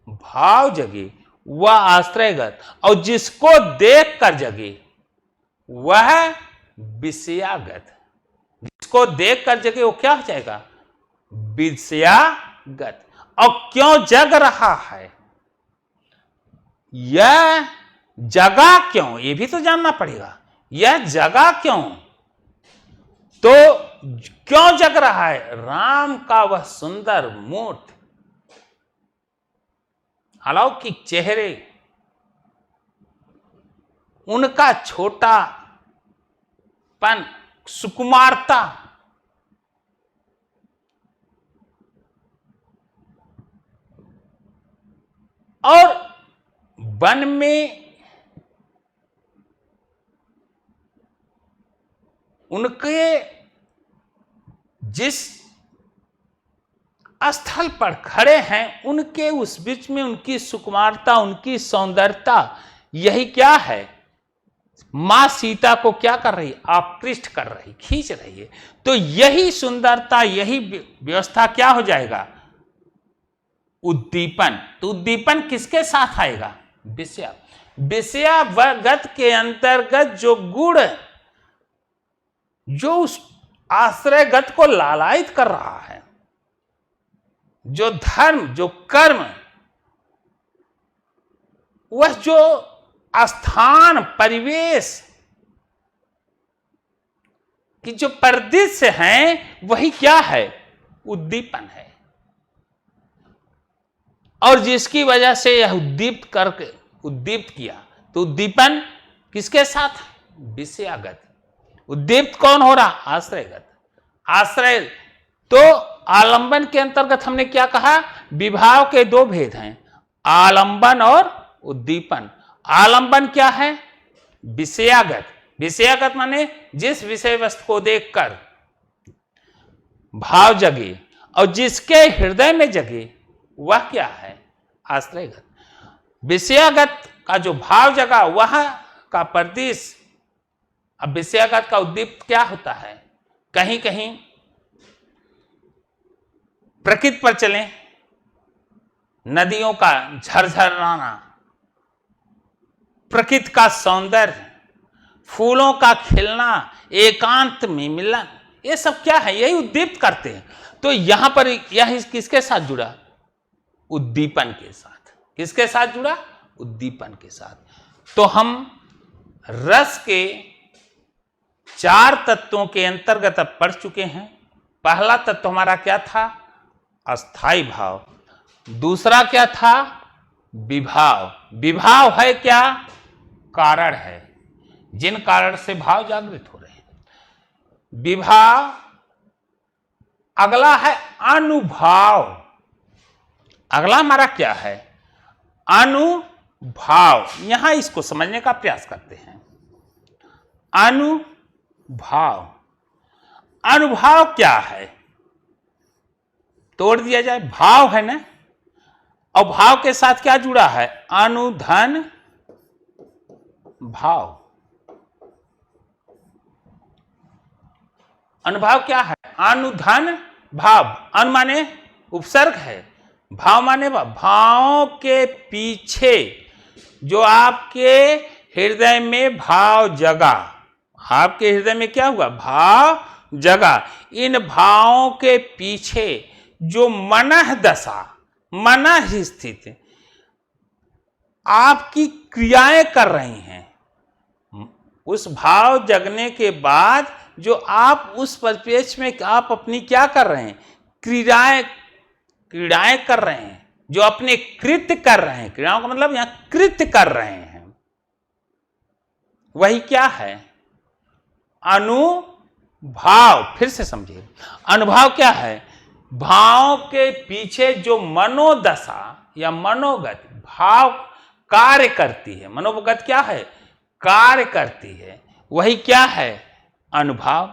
भाव जगे वह आश्रयगत, और जिसको देख कर जगे वह विषयागत। जिसको देख कर जगे वो क्या हो जाएगा, विषयागत। और क्यों जग रहा है, यह जगा क्यों, ये भी तो जानना पड़ेगा। यह जगा क्यों, तो क्यों जग रहा है, राम का वह सुंदर मूर्त अलौकिक चेहरे, उनका छोटापन, सुकुमारता, और वन में उनके जिस स्थल पर खड़े हैं उनके उस बीच में उनकी सुकुमारता, उनकी सौंदर्यता, यही क्या है, मां सीता को क्या कर रही, आकृष्ट कर रही, खींच रही है। तो यही सुंदरता, यही व्यवस्था क्या हो जाएगा, उद्दीपन। तो उद्दीपन किसके साथ आएगा, विषया। विषयागत के अंतर्गत जो गुण, जो उस आश्रयगत को लालायित कर रहा है, जो धर्म, जो कर्म, वह जो स्थान, परिवेश की जो परिदृश्य है, वही क्या है, उद्दीपन है। और जिसकी वजह से यह उद्दीप्त करके उद्दीप्त किया, तो उद्दीपन किसके साथ, विषयागत। उद्दीप्त कौन हो रहा, आश्रयगत। आश्रय तो आलंबन के अंतर्गत हमने क्या कहा, विभाव के दो भेद हैं, आलंबन और उद्दीपन। आलंबन क्या है, विषयागत। विषयागत माने जिस विषय वस्तु को देखकर भाव जगे, और जिसके हृदय में जगे वह क्या है, आश्रयगत। विषयागत का जो भाव जगा वह का परदेश। अब विषयागत का उद्दीप्त क्या होता है, कहीं कहीं प्रकृति पर चलें, नदियों का झरझराना, प्रकृति का सौंदर्य, फूलों का खिलना, एकांत में मिलन, ये सब क्या है, यही उद्दीप्त करते हैं। तो यहां पर यह किसके साथ जुड़ा, उद्दीपन के साथ। किसके साथ जुड़ा, उद्दीपन के साथ। तो हम रस के 4 तत्वों के अंतर्गत अब पढ़ चुके हैं। पहला तत्व हमारा क्या था, अस्थाई भाव। दूसरा क्या था, विभाव। विभाव है क्या, कारण है, जिन कारण से भाव जागृत हो रहे हैं। विभाव। अगला है अनुभाव। अगला हमारा क्या है, अनुभाव। यहां इसको समझने का प्रयास करते हैं। अनुभाव, अनुभाव क्या है, तोड़ दिया जाए, भाव है ना, और भाव के साथ क्या जुड़ा है, अनुधन भाव। अनुभाव क्या है, अनुधन भाव। अनु माने उपसर्ग है, भाव माने भावों के पीछे जो आपके हृदय में भाव जगा, आपके हृदय में क्या हुआ, भाव जगा। इन भावों के पीछे जो मनः दशा, मनः स्थिति आपकी क्रियाएं कर रही हैं, उस भाव जगने के बाद जो आप उस परिपेक्ष में आप अपनी क्या कर रहे हैं, क्रीड़ाएं कर रहे हैं, जो अपने कृत्य कर रहे हैं। क्रियाओं का मतलब यहां कृत्य कर रहे हैं, वही क्या है, अनुभाव। फिर से समझिए, अनुभाव क्या है, भाव के पीछे जो मनोदशा या मनोगत भाव कार्य करती है, मनोगत क्या है, कार्य करती है, वही क्या है, अनुभाव।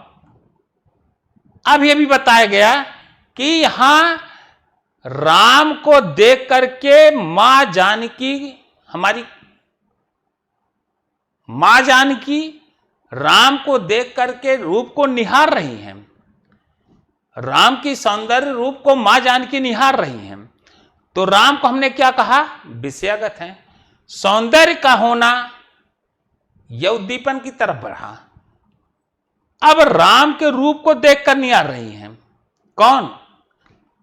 अब यह भी बताया गया कि यहां राम को देख करके मां जानकी, हमारी मां जानकी राम को देख करके रूप को निहार रही हैं। राम की सौंदर्य रूप को मां जानकी निहार रही हैं। तो राम को हमने क्या कहा? विषयागत हैं। सौंदर्य का होना यह उद्दीपन की तरफ बढ़ा। अब राम के रूप को देखकर निहार रही हैं। कौन?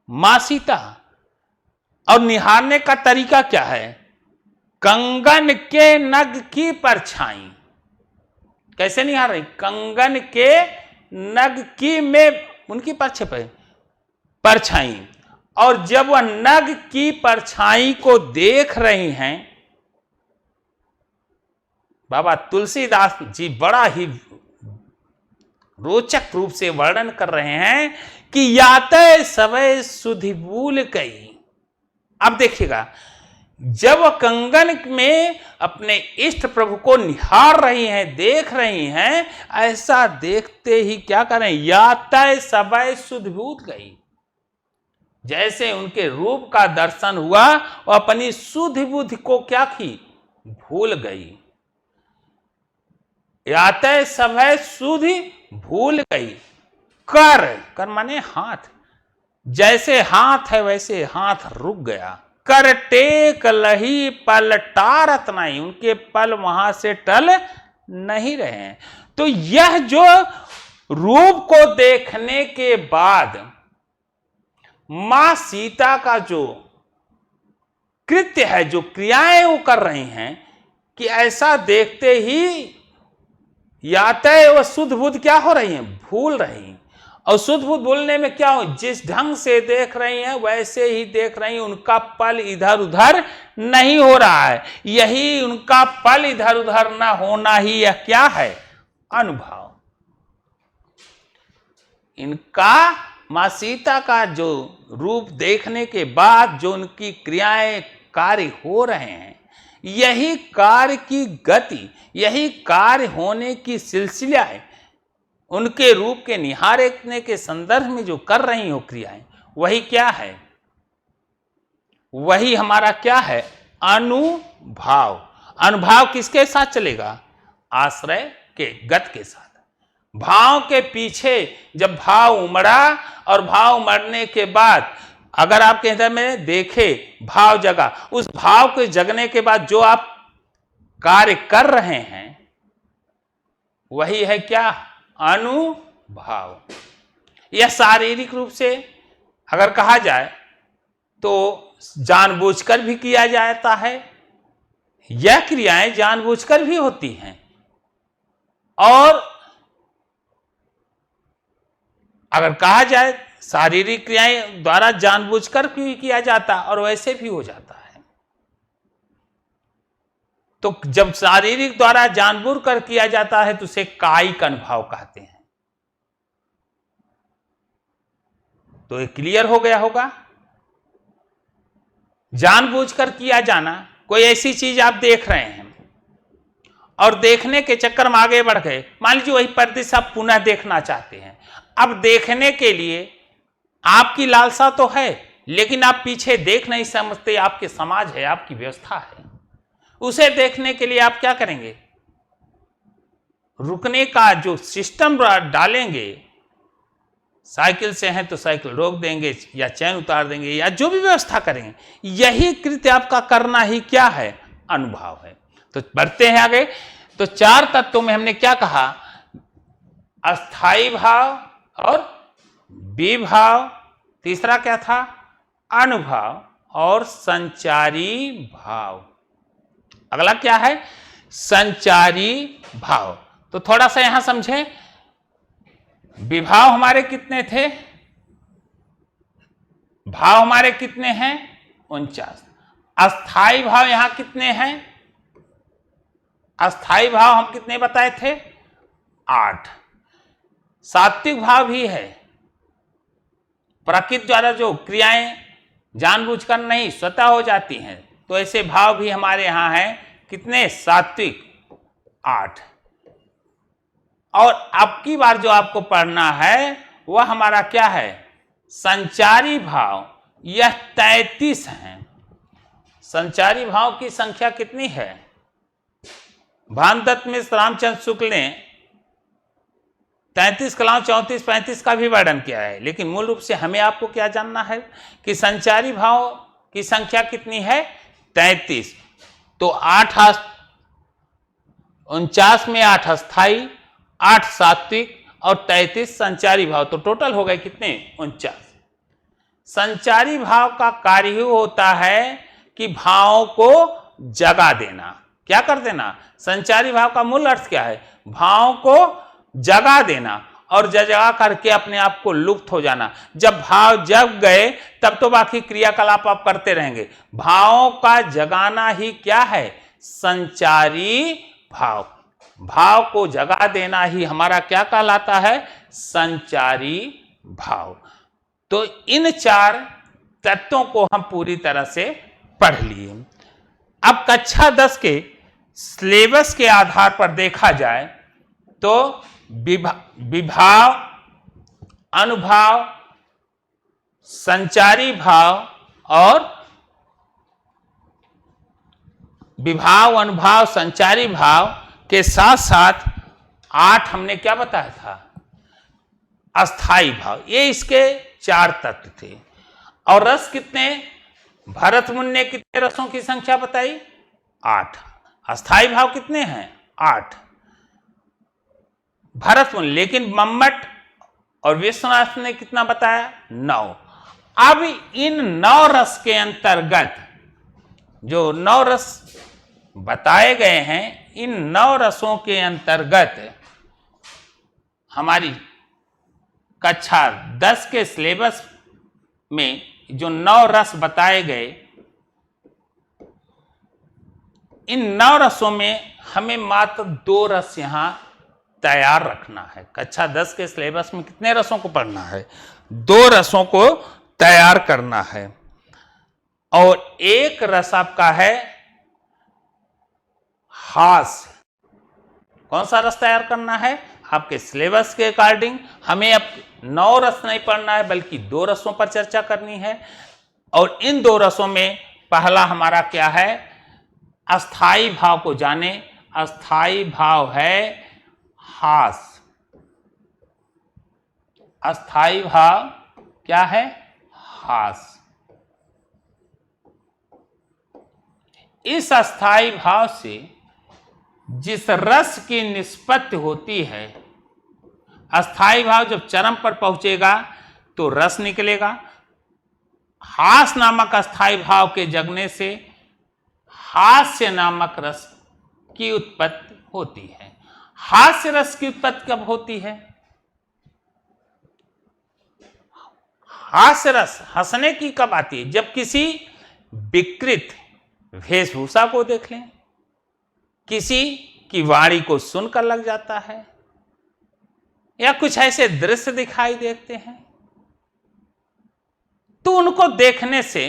मां सीता। और निहारने का तरीका क्या है? कंगन के नग की परछाई। कैसे निहार रही? कंगन के नग की में उनकी परछाई। और जब वह नग की परछाई को देख रही हैं, बाबा तुलसीदास जी बड़ा ही रोचक रूप से वर्णन कर रहे हैं कि याते सवै सुधि भूल गई। अब देखिएगा, जब वह कंगन में अपने इष्ट प्रभु को निहार रही हैं, देख रही हैं, ऐसा देखते ही क्या करें? याते सवै सुधि भूल गई। जैसे उनके रूप का दर्शन हुआ, वो अपनी सुधि बुद्धि को क्या की? भूल गई। याते सवै सुधि भूल गई। कर माने हाथ। जैसे हाथ है वैसे हाथ रुक गया। कर टेक लही पल टारत नहीं। उनके पल वहां से टल नहीं रहे हैं। तो यह जो रूप को देखने के बाद मां सीता का जो कृत्य है, जो क्रियाएं वो कर रही हैं, कि ऐसा देखते ही याते वह शुद्ध बुद्ध क्या हो रही हैं? भूल रही हैं। और शुद्ध बुद्ध बोलने में क्या हो? जिस ढंग से देख रही हैं वैसे ही देख रही हैं। उनका पल इधर उधर नहीं हो रहा है। यही उनका पल इधर उधर ना होना ही यह क्या है? अनुभव। इनका मां सीता का जो रूप देखने के बाद जो उनकी क्रियाएं कार्य हो रहे हैं, यही कार्य की गति, यही कार्य होने की सिलसिला है। उनके रूप के निहारने के संदर्भ में जो कर रही हो क्रियाएं, वही क्या है? वही हमारा क्या है? अनुभाव। अनुभाव किसके साथ चलेगा? आश्रय के, गत के साथ। भाव के पीछे जब भाव उमड़ा, और भाव उमड़ने के बाद अगर आपके हृदय में देखे भाव जगा, उस भाव के जगने के बाद जो आप कार्य कर रहे हैं, वही है क्या? अनुभाव। यह शारीरिक रूप से अगर कहा जाए तो जानबूझकर भी किया जाता है। यह क्रियाएं जानबूझकर भी होती हैं, और अगर कहा जाए शारीरिक क्रियाएं द्वारा जानबूझकर भी किया जाता और वैसे भी हो जाता है। तो जब शारीरिक द्वारा जानबूझकर किया जाता है तो उसे कायिक अनुभव कहते हैं। तो ये क्लियर हो गया होगा। जानबूझकर किया जाना, कोई ऐसी चीज आप देख रहे हैं और देखने के चक्कर में आगे बढ़ गए, मान लीजिए वही परिदृश्य आप पुनः देखना चाहते हैं। अब देखने के लिए आपकी लालसा तो है, लेकिन आप पीछे देख नहीं समझते, आपके समाज है, आपकी व्यवस्था है। उसे देखने के लिए आप क्या करेंगे? रुकने का जो सिस्टम डालेंगे, साइकिल से हैं तो साइकिल रोक देंगे या चैन उतार देंगे या जो भी व्यवस्था करेंगे, यही कृत्य आपका करना ही क्या है? अनुभव है। तो बढ़ते हैं आगे। तो चार तत्वों में हमने क्या कहा? अस्थाई भाव और विभाव, तीसरा क्या था? अनुभव और संचारी भाव। अगला क्या है? संचारी भाव। तो थोड़ा सा यहां समझें, विभाव हमारे कितने थे? भाव हमारे कितने हैं? 49। अस्थाई भाव यहां कितने हैं? अस्थाई भाव हम कितने बताए थे? 8। सात्विक भाव भी है। प्रकृति द्वारा जो क्रियाएं जानबूझकर नहीं स्वतः हो जाती हैं, तो ऐसे भाव भी हमारे यहां हैं। कितने? सात्विक 8। और अब की बार जो आपको पढ़ना है वह हमारा क्या है? संचारी भाव। यह 33 हैं। संचारी भाव की संख्या कितनी है? भानुदत्त मिश्र रामचंद्र शुक्ल ने 33 कलाओं 34 35 का भी वर्णन किया है, लेकिन मूल रूप से हमें आपको क्या जानना है कि संचारी भाव की संख्या कितनी है? 33। तो 49 में 8 अस्थाई, 8 सात्विक और 33 संचारी भाव, तो टोटल हो गए कितने? 49। संचारी भाव का कार्य ही होता है कि भावों को जगा देना। क्या कर देना? संचारी भाव का मूल अर्थ क्या है? भावों को जगा देना और जगा करके अपने आप को लुप्त हो जाना। जब भाव जग गए तब तो बाकी क्रियाकलाप आप करते रहेंगे। भावों का जगाना ही क्या है? संचारी भाव। भाव को जगा देना ही हमारा क्या कहलाता है? संचारी भाव। तो इन 4 तत्वों को हम पूरी तरह से पढ़ लिए। अब कक्षा 10 के सिलेबस के आधार पर देखा जाए तो विभाव, अनुभाव, संचारी भाव और विभाव, अनुभाव, संचारी भाव के साथ साथ 8 हमने क्या बताया था? अस्थाई भाव। ये इसके 4 तत्व थे। और रस कितने? भरत मुनि ने कितने रसों की संख्या बताई? 8। अस्थाई भाव कितने हैं? 8। भरत मुनि, लेकिन मम्मट और विश्वनाथ ने कितना बताया? 9। अब इन 9 रस के अंतर्गत जो 9 रस बताए गए हैं, इन 9 रसों के अंतर्गत हमारी कक्षा 10 के सिलेबस में जो 9 रस बताए गए, इन 9 रसों में हमें मात्र 2 रस यहां तैयार रखना है। कक्षा 10 के सिलेबस में कितने रसों को पढ़ना है? 2 रसों को तैयार करना है। और एक रस आपका है हास्य। कौन सा रस तैयार करना है? आपके सिलेबस के अकॉर्डिंग हमें अब 9 रस नहीं पढ़ना है, बल्कि 2 रसों पर चर्चा करनी है। और इन 2 रसों में पहला हमारा क्या है? अस्थाई भाव को जाने। अस्थाई भाव है हास्य। अस्थाई भाव क्या है? हास्य। इस अस्थाई भाव से जिस रस की निष्पत्ति होती है, अस्थाई भाव जब चरम पर पहुंचेगा तो रस निकलेगा। हास्य नामक अस्थाई भाव के जगने से हास्य नामक रस की उत्पत्ति होती है। हास्य रस की उत्पत्ति कब होती है? हास्य रस हंसने की कब आती है? जब किसी विकृत वेशभूषा को देख लें, किसी की वाणी को सुनकर लग जाता है, या कुछ ऐसे दृश्य दिखाई देते हैं, तो उनको देखने से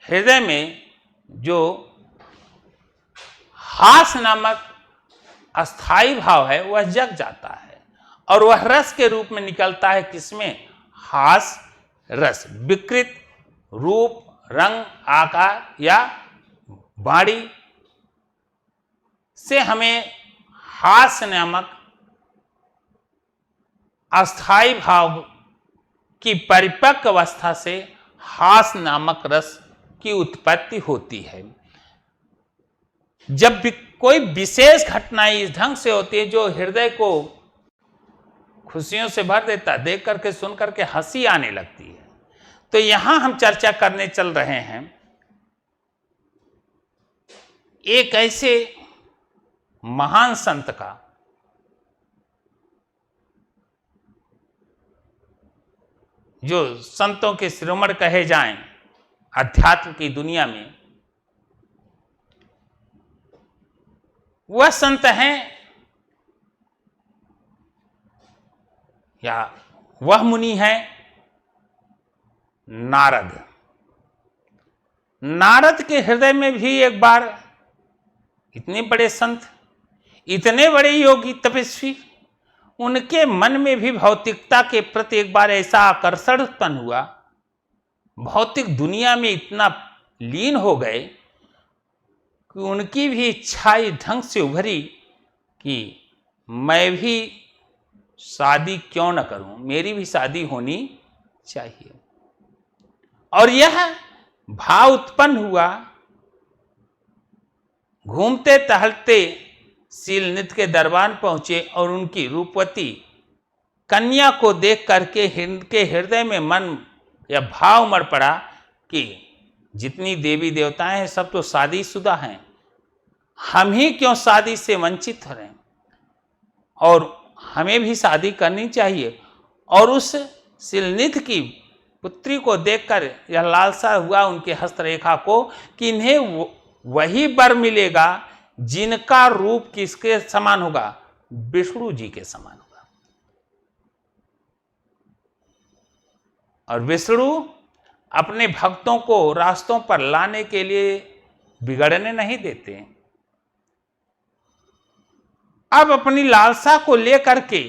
हृदय में जो हास्य नामक अस्थाई भाव है वह जग जाता है और वह रस के रूप में निकलता है। किसमें? हास्य रस। विकृत रूप, रंग, आकार या वाणी से हमें हास्य नामक अस्थाई भाव की परिपक्व अवस्था से हास्य नामक रस की उत्पत्ति होती है। जब भी कोई विशेष घटना इस ढंग से होती है जो हृदय को खुशियों से भर देता है, देख करके सुन करके हंसी आने लगती है, तो यहां हम चर्चा करने चल रहे हैं एक ऐसे महान संत का जो संतों के शिरोमणि कहे जाएं अध्यात्म की दुनिया में। वह संत हैं या वह मुनि है नारद। नारद के हृदय में भी एक बार इतने बड़े संत, इतने बड़े योगी तपस्वी, उनके मन में भी भौतिकता के प्रति एक बार ऐसा आकर्षण उत्पन्न हुआ भौतिक दुनिया में इतना लीन हो गए कि उनकी भी इच्छा इस ढंग से उभरी कि मैं भी शादी क्यों न करूं, मेरी भी शादी होनी चाहिए। और यह भाव उत्पन्न हुआ। घूमते टहलते शीलनिधि के दरबार पहुंचे और उनकी रूपवती कन्या को देख करके इनके हृदय में मन या भाव मर पड़ा कि जितनी देवी देवताएं हैं सब तो शादीशुदा हैं, हम ही क्यों शादी से वंचित हो रहे हैं, और हमें भी शादी करनी चाहिए। और उस शीलनिधि की पुत्री को देखकर यह लालसा हुआ उनके हस्तरेखा को कि इन्हें वही वर मिलेगा जिनका रूप किसके समान होगा, विष्णु जी के समान होगा। और विष्णु अपने भक्तों को रास्तों पर लाने के लिए बिगड़ने नहीं देते। अब अपनी लालसा को लेकर के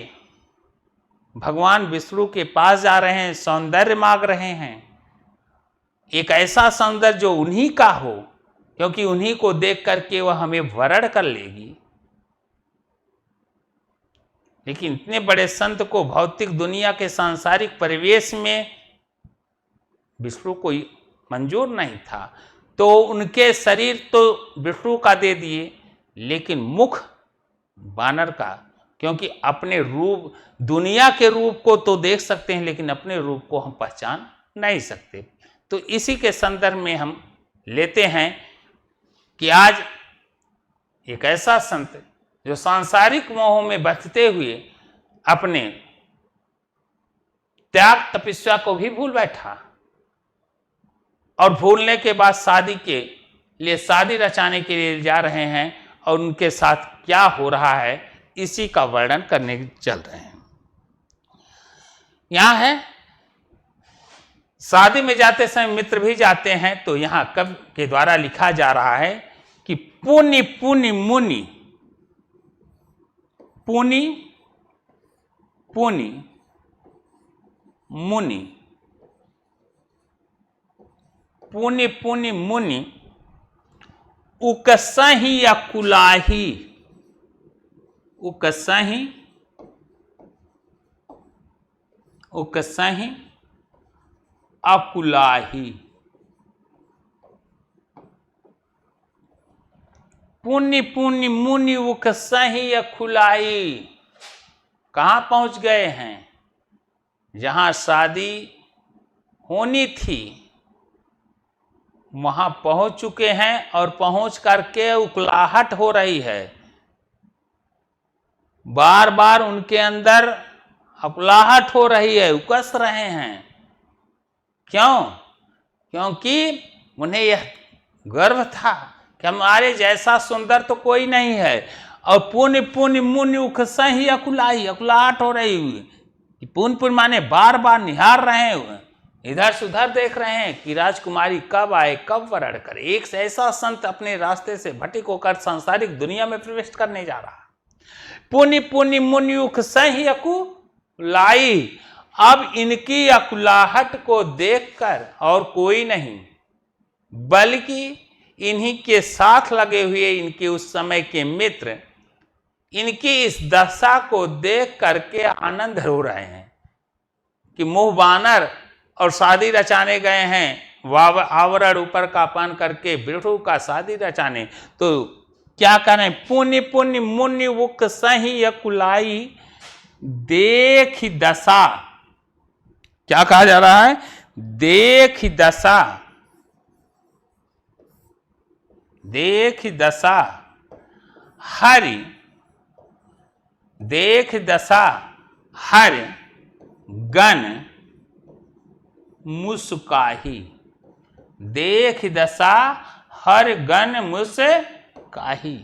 भगवान विष्णु के पास जा रहे हैं, सौंदर्य मांग रहे हैं, एक ऐसा सौंदर्य जो उन्हीं का हो, क्योंकि उन्हीं को देख करके वह हमें वरण कर लेगी। लेकिन इतने बड़े संत को भौतिक दुनिया के सांसारिक परिवेश में विष्णु को मंजूर नहीं था, तो उनके शरीर तो विष्णु का दे दिए, लेकिन मुख वानर का, क्योंकि अपने रूप, दुनिया के रूप को तो देख सकते हैं लेकिन अपने रूप को हम पहचान नहीं सकते। तो इसी के संदर्भ में हम लेते हैं कि आज एक ऐसा संत जो सांसारिक मोह में बचते हुए अपने त्याग तपस्या को भी भूल बैठा, और भूलने के बाद शादी के लिए, शादी रचाने के लिए जा रहे हैं, और उनके साथ क्या हो रहा है इसी का वर्णन करने चल रहे हैं। यहां है शादी में जाते समय मित्र भी जाते हैं, तो यहां कवि के द्वारा लिखा जा रहा है कि पुनि पुनि मुनि, पुनि पुनि मुनि, पुनि पुनि मुनि उकसहि अकुलाही, उकसहि उकसहि अकुलाही। पुनि पुनि मुनि उकसहि अकुलाही, कहाँ पहुंच गए हैं? जहां शादी होनी थी वहां पहुंच चुके हैं, और पहुंच करके उकलाहट हो रही है। बार बार उनके अंदर उकलाहट हो रही है, उकस रहे हैं। क्यों? क्योंकि उन्हें यह गर्व था कि हमारे जैसा सुंदर तो कोई नहीं है। और पुनि पुनि मुनि उकसहि अकुलाही, अकुलाहट हो रही हुई। पुन पुन माने बार बार निहार रहे हैं, इधर से उधर देख रहे हैं कि राजकुमारी कब आए, कब वरण करे। एक ऐसा संत अपने रास्ते से भटक होकर सांसारिक दुनिया में प्रवेश करने जा रहा। पुनि पुनि मुनि उकसहि अकुलाही। अब इनकी अकुलाहट को देखकर और कोई नहीं, बल्कि इन्हीं के साथ लगे हुए इनके उस समय के मित्र इनकी इस दशा को देख करके आनंद हो रहे हैं कि मुंह बानर और शादी रचाने गए हैं, आवरण ऊपर का पान करके विष्णु का शादी रचाने। तो क्या करें? पुनि पुनि मुनि उकसहि अकुलाही, देख दशा, क्या कहा जा रहा है? देख दशा, देख दशा हरि, देख दशा हरि गण मुस्काही, देख दशा हर गण मुस्काही।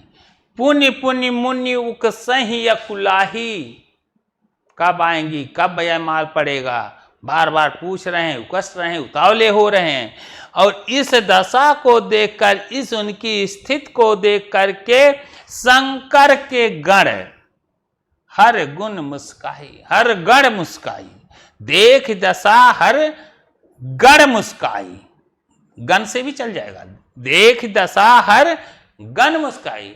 पुनि पुनि मुनि उकसहि अकुलाही, कब आएंगी, कब माल पड़ेगा, बार बार पूछ रहे हैं, उकस रहे हैं, उतावले हो रहे हैं। और इस दशा को देखकर, इस उनकी स्थिति को देख करके शंकर के गण हर गुण मुस्काही, हर गण मुस्काही। देख दशा हर गढ़ मुस्काई, गन से भी चल जाएगा। देख दशा हर गण मुस्काई,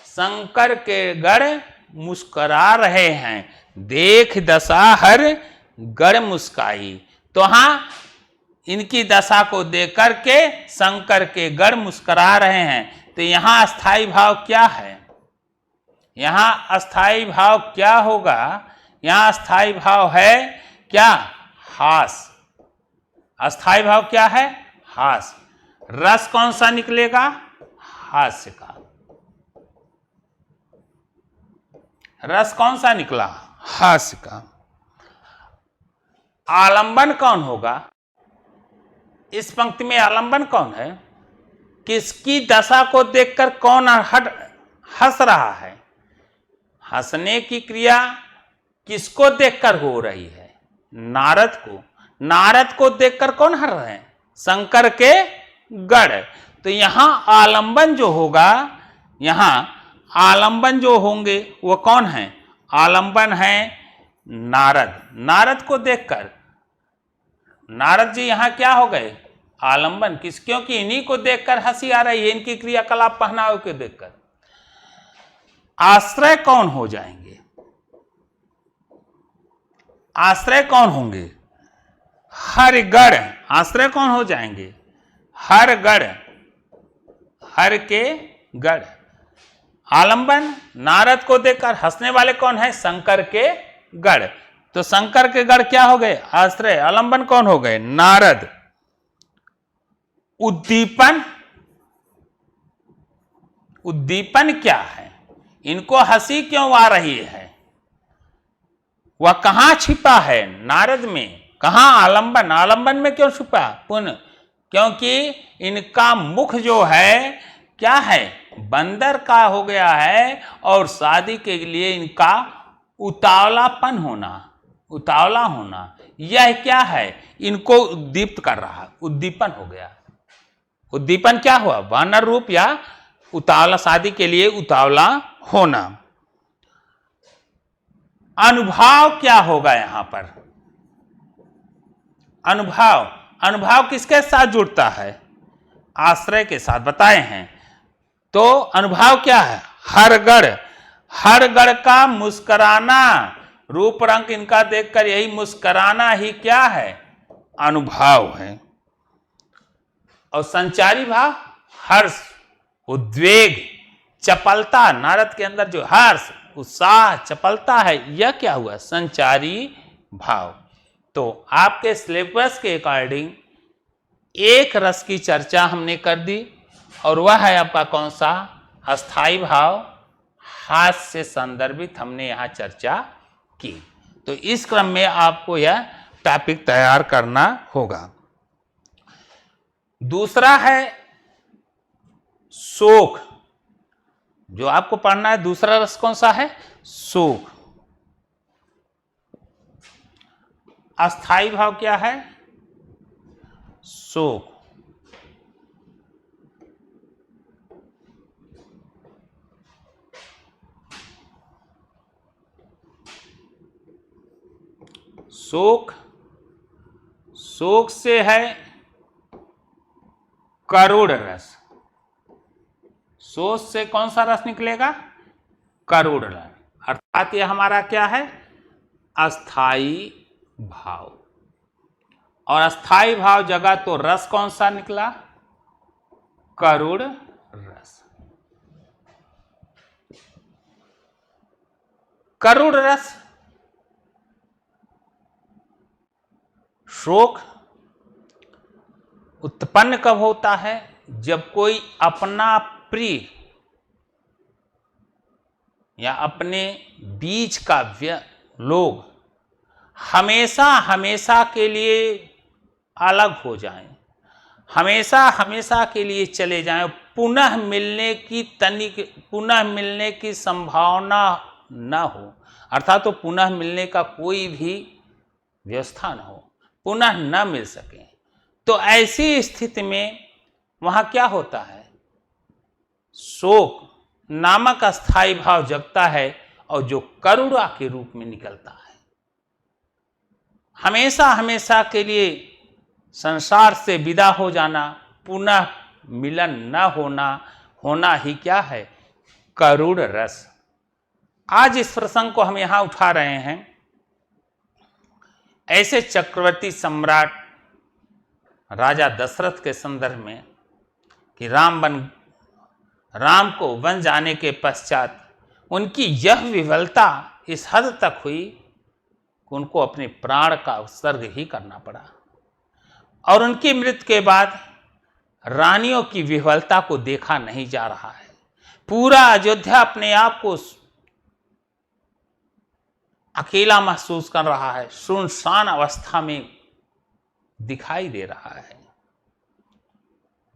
शंकर के गढ़ मुस्करा रहे हैं, देख दशा हर गढ़ मुस्काई। तो हाँ, इनकी दशा को देख करके शंकर के गढ़ मुस्करा रहे हैं। तो यहां अस्थाई भाव क्या है? यहां अस्थाई भाव क्या होगा? यहां अस्थाई भाव है क्या? हास। अस्थाई भाव क्या है? हास। रस कौन सा निकलेगा? हास्य का। रस कौन सा निकला? हास्य का। आलंबन कौन होगा? इस पंक्ति में आलंबन कौन है? किसकी दशा को देखकर कौन हंस रहा है? हंसने की क्रिया किसको देखकर हो रही है? नारद को। नारद को देखकर कौन हंस रहे हैं? शंकर के गढ़। तो यहां आलंबन जो होगा, यहां आलंबन जो होंगे वो कौन है? आलंबन है नारद। नारद को देखकर नारद जी यहां क्या हो गए? आलंबन। किस? क्योंकि इन्हीं को देखकर हंसी आ रही है, इनकी क्रियाकलाप पहनावे को देखकर। आश्रय कौन हो जाएंगे? आश्रय कौन होंगे? हर गढ़। आश्रय कौन हो जाएंगे? हर गढ़, हर के गढ़। आलंबन नारद को देखकर हंसने वाले कौन है? शंकर के गढ़। तो शंकर के गढ़ क्या हो गए? आश्रय। आलंबन कौन हो गए? नारद। उद्दीपन। उद्दीपन क्या है? इनको हंसी क्यों आ रही है? वह कहां छिपा है? नारद में। कहां? आलंबन। आलंबन में क्यों छुपा? पुनः क्योंकि इनका मुख जो है क्या है? बंदर का हो गया है, और शादी के लिए इनका उतावलापन होना, उतावला होना, यह क्या है? इनको उद्दीप्त कर रहा। उद्दीपन हो गया। उद्दीपन क्या हुआ? वानर रूप या उतावला, शादी के लिए उतावला होना। अनुभाव क्या होगा यहां पर? अनुभाव। अनुभाव किसके साथ जुड़ता है? आश्रय के साथ बताए हैं। तो अनुभाव क्या है? हर गढ़। हर गढ़ का मुस्कराना, रूप रंग इनका देखकर यही मुस्कराना ही क्या है? अनुभाव है। और संचारी भाव हर्ष, उद्वेग, चपलता। नारद के अंदर जो हर्ष, उत्साह, चपलता है, यह क्या हुआ? संचारी भाव। तो आपके सिलेबस के अकॉर्डिंग एक रस की चर्चा हमने कर दी, और वह है आपका कौन सा? अस्थाई भाव। हास्य से संदर्भित हमने यहां चर्चा की। तो इस क्रम में आपको यह टॉपिक तैयार करना होगा। दूसरा है शोक। जो आपको पढ़ना है, दूसरा रस कौन सा है? शोक। अस्थाई भाव क्या है? शोक। शोक। शोक से है करुण रस। शोक से कौन सा रस निकलेगा? करुण रस। अर्थात यह हमारा क्या है? अस्थाई भाव। और अस्थाई भाव जगह तो रस कौन सा निकला? करुण रस। करुण रस। शोक उत्पन्न कब होता है? जब कोई अपना प्रिय या अपने बीच का लोग हमेशा हमेशा के लिए अलग हो जाएं, हमेशा हमेशा के लिए चले जाएं, पुनः मिलने की संभावना न हो, अर्थात तो पुनः मिलने का कोई भी व्यवस्था न हो, पुनः न मिल सके। तो ऐसी स्थिति में वहां क्या होता है? शोक नामक अस्थाई भाव जगता है, और जो करुणा के रूप में निकलता है। हमेशा हमेशा के लिए संसार से विदा हो जाना, पुनः मिलन न होना, होना ही क्या है? करुण रस। आज इस प्रसंग को हम यहां उठा रहे हैं ऐसे चक्रवर्ती सम्राट राजा दशरथ के संदर्भ में कि राम को वन जाने के पश्चात उनकी यह विफलता इस हद तक हुई कि उनको अपने प्राण का उत्सर्ग ही करना पड़ा। और उनकी मृत्यु के बाद रानियों की विफलता को देखा नहीं जा रहा है। पूरा अयोध्या अपने आप को अकेला महसूस कर रहा है, सुनसान अवस्था में दिखाई दे रहा है।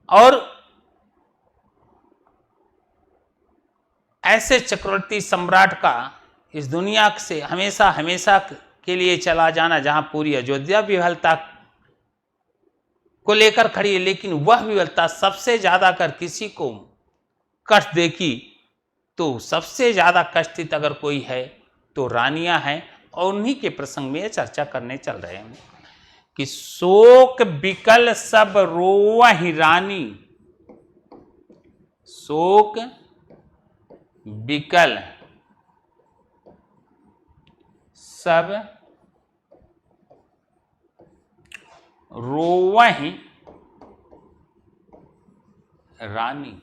और ऐसे चक्रवर्ती सम्राट का इस दुनिया से हमेशा हमेशा के लिए चला जाना, जहां पूरी अयोध्या विफलता को लेकर खड़ी है, लेकिन वह विफलता सबसे ज्यादा अगर किसी को कष्ट देगी तो सबसे ज्यादा कष्टित अगर कोई है तो रानियां हैं। और उन्हीं के प्रसंग में चर्चा करने चल रहे हैं कि शोक बिकल सब रोवहि रानी, शोक बिकल सब रोवहि रानी,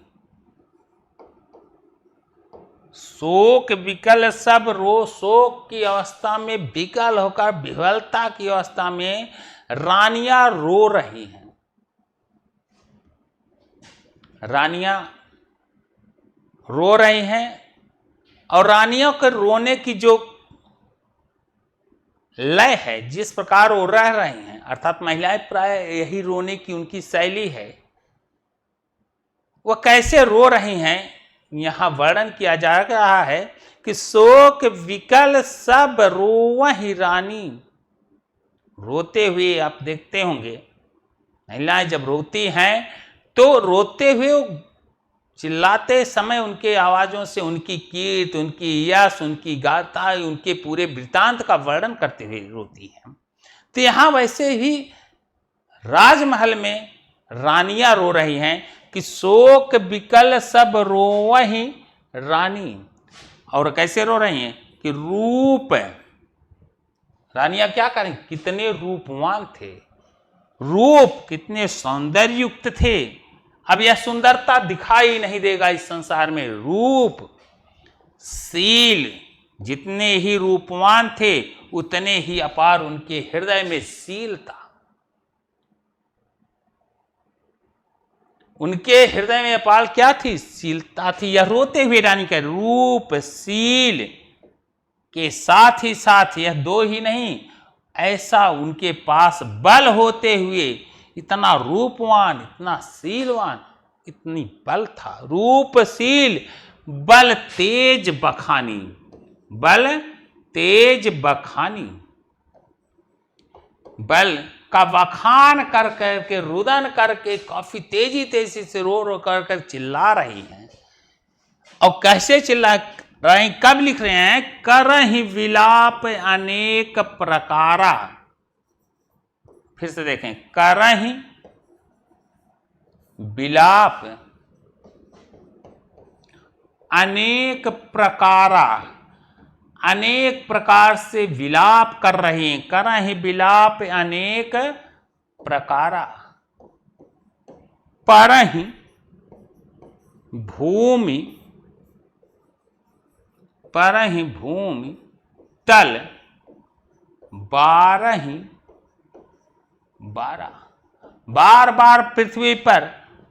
शोक विकल सब शोक की अवस्था में, विकल होकर विफलता की अवस्था में रानियां रो रही हैं। रानियां रो रही हैं और रानियों के रोने की जो लय है, जिस प्रकार वो रह रही हैं, अर्थात महिलाएं प्राय यही रोने की उनकी शैली है, वह कैसे रो रही हैं यहां वर्णन किया जा रहा है कि शोक विकल सब रोवहि रानी। रोते हुए आप देखते होंगे महिलाएं जब रोती हैं तो रोते हुए चिल्लाते समय उनके आवाजों से उनकी कीर्त, उनकी यश, उनकी गाथा, उनके पूरे वृतांत का वर्णन करते हुए रोती हैं। तो यहां वैसे ही राजमहल में रानियां रो रही हैं कि शोक बिकल सब रोवहि रानी। और कैसे रो रही हैं कि रूप, रानियां क्या करें, कितने रूपवान थे, रूप कितने सौंदर्य युक्त थे। अब यह सुंदरता दिखाई नहीं देगा इस संसार में। रूप, शील, जितने ही रूपवान थे उतने ही अपार उनके हृदय में शील था। उनके हृदय में अपार क्या थी? शीलता थी। यह रोते हुए रानी का रूप शील के साथ ही साथ यह दो ही नहीं, ऐसा उनके पास बल होते हुए इतना रूपवान, इतना शीलवान, इतनी बल था। रूप शील बल तेज बखानी, बल तेज बखानी, बल का बखान कर करके, रुदन करके काफी तेजी तेजी से रो रो कर चिल्ला रही हैं। और कैसे चिल्ला रही, कब लिख रहे हैं? करहि विलाप अनेक प्रकारा। फिर से देखें, करहि विलाप अनेक प्रकारा, अनेक प्रकार से विलाप कर रहे हैं। करहि विलाप अनेक प्रकारा, परहि भूमि, परहि भूमि तल बारहि बारह, बार बार पृथ्वी पर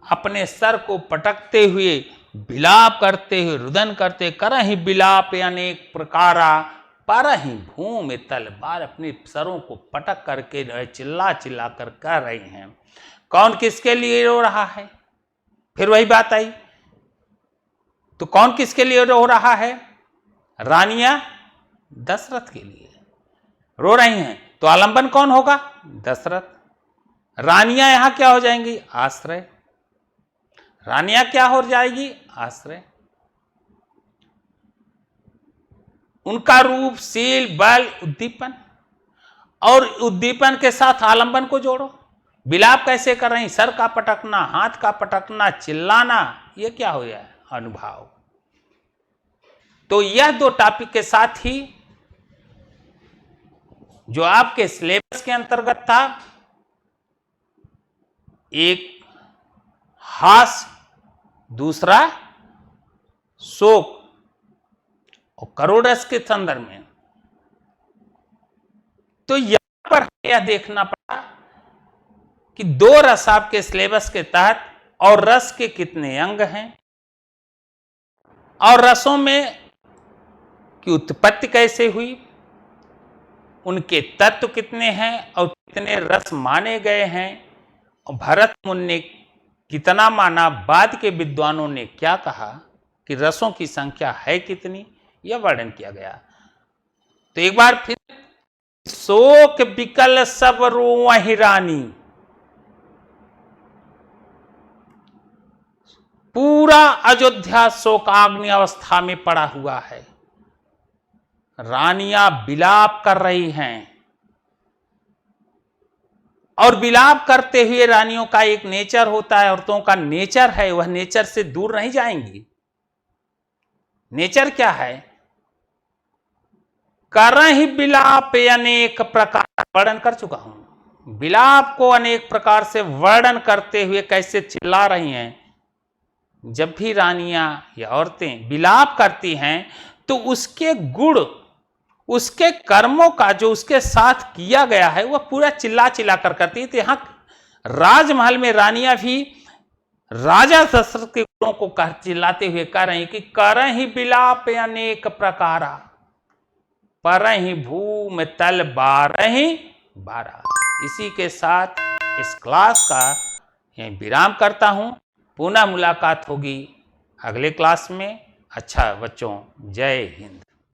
अपने सर को पटकते हुए, विलाप करते हुए, रुदन करते, करहि विलाप अनेक प्रकारा परहि भूमि तल, बार अपने सरों को पटक करके चिल्ला चिल्ला कर कह रही हैं। कौन किसके लिए रो रहा है? फिर वही बात आई, तो कौन किसके लिए रो रहा है? रानियां दशरथ के लिए रो रही हैं। तो आलंबन कौन होगा? दशरथ। रानियां यहां क्या हो जाएंगी? आश्रय। रानियां क्या हो जाएगी? आश्रय। उनका रूप, शील, बल, उद्दीपन, और उद्दीपन के साथ आलंबन को जोड़ो। विलाप कैसे कर रही, सर का पटकना, हाथ का पटकना, चिल्लाना, ये क्या हो गया, अनुभाव। तो यह दो टॉपिक के साथ ही जो आपके सिलेबस के अंतर्गत था, एक हास्य, दूसरा शोक और करुण रस के संदर्भ में, तो यहां पर यह देखना पड़ा कि दो रस आपके सिलेबस के तहत और रस के कितने अंग हैं और रसों में की उत्पत्ति कैसे हुई, उनके तत्व कितने हैं और कितने रस माने गए हैं, और भरत मुनि ने कितना माना, बाद के विद्वानों ने क्या कहा कि रसों की संख्या है कितनी, यह वर्णन किया गया। तो एक बार फिर, शोक विकल सब रोवहि रानी, पूरा अयोध्या शोकाग्नि अवस्था में पड़ा हुआ है, रानियां विलाप कर रही हैं और विलाप करते हुए रानियों का एक नेचर होता है, औरतों का नेचर है, वह नेचर से दूर नहीं जाएंगी। नेचर क्या है, करहि विलाप अनेक प्रकार, वर्णन कर चुका हूं, विलाप को अनेक प्रकार से वर्णन करते हुए कैसे चिल्ला रही हैं। जब भी रानियां या औरतें विलाप करती हैं तो उसके गुण, उसके कर्मों का जो उसके साथ किया गया है वह पूरा चिल्ला चिल्ला कर करती है। तो यहां राजमहल में रानियां भी राजा दशरथ के गुणों को चिल्लाते हुए कह रही कि करहि विलाप अनेक प्रकारा, परहि भूमि तल बारहि बारा। इसी के साथ इस क्लास का यहीं विराम करता हूं। पुनः मुलाकात होगी अगले क्लास में। अच्छा बच्चों, जय हिंद।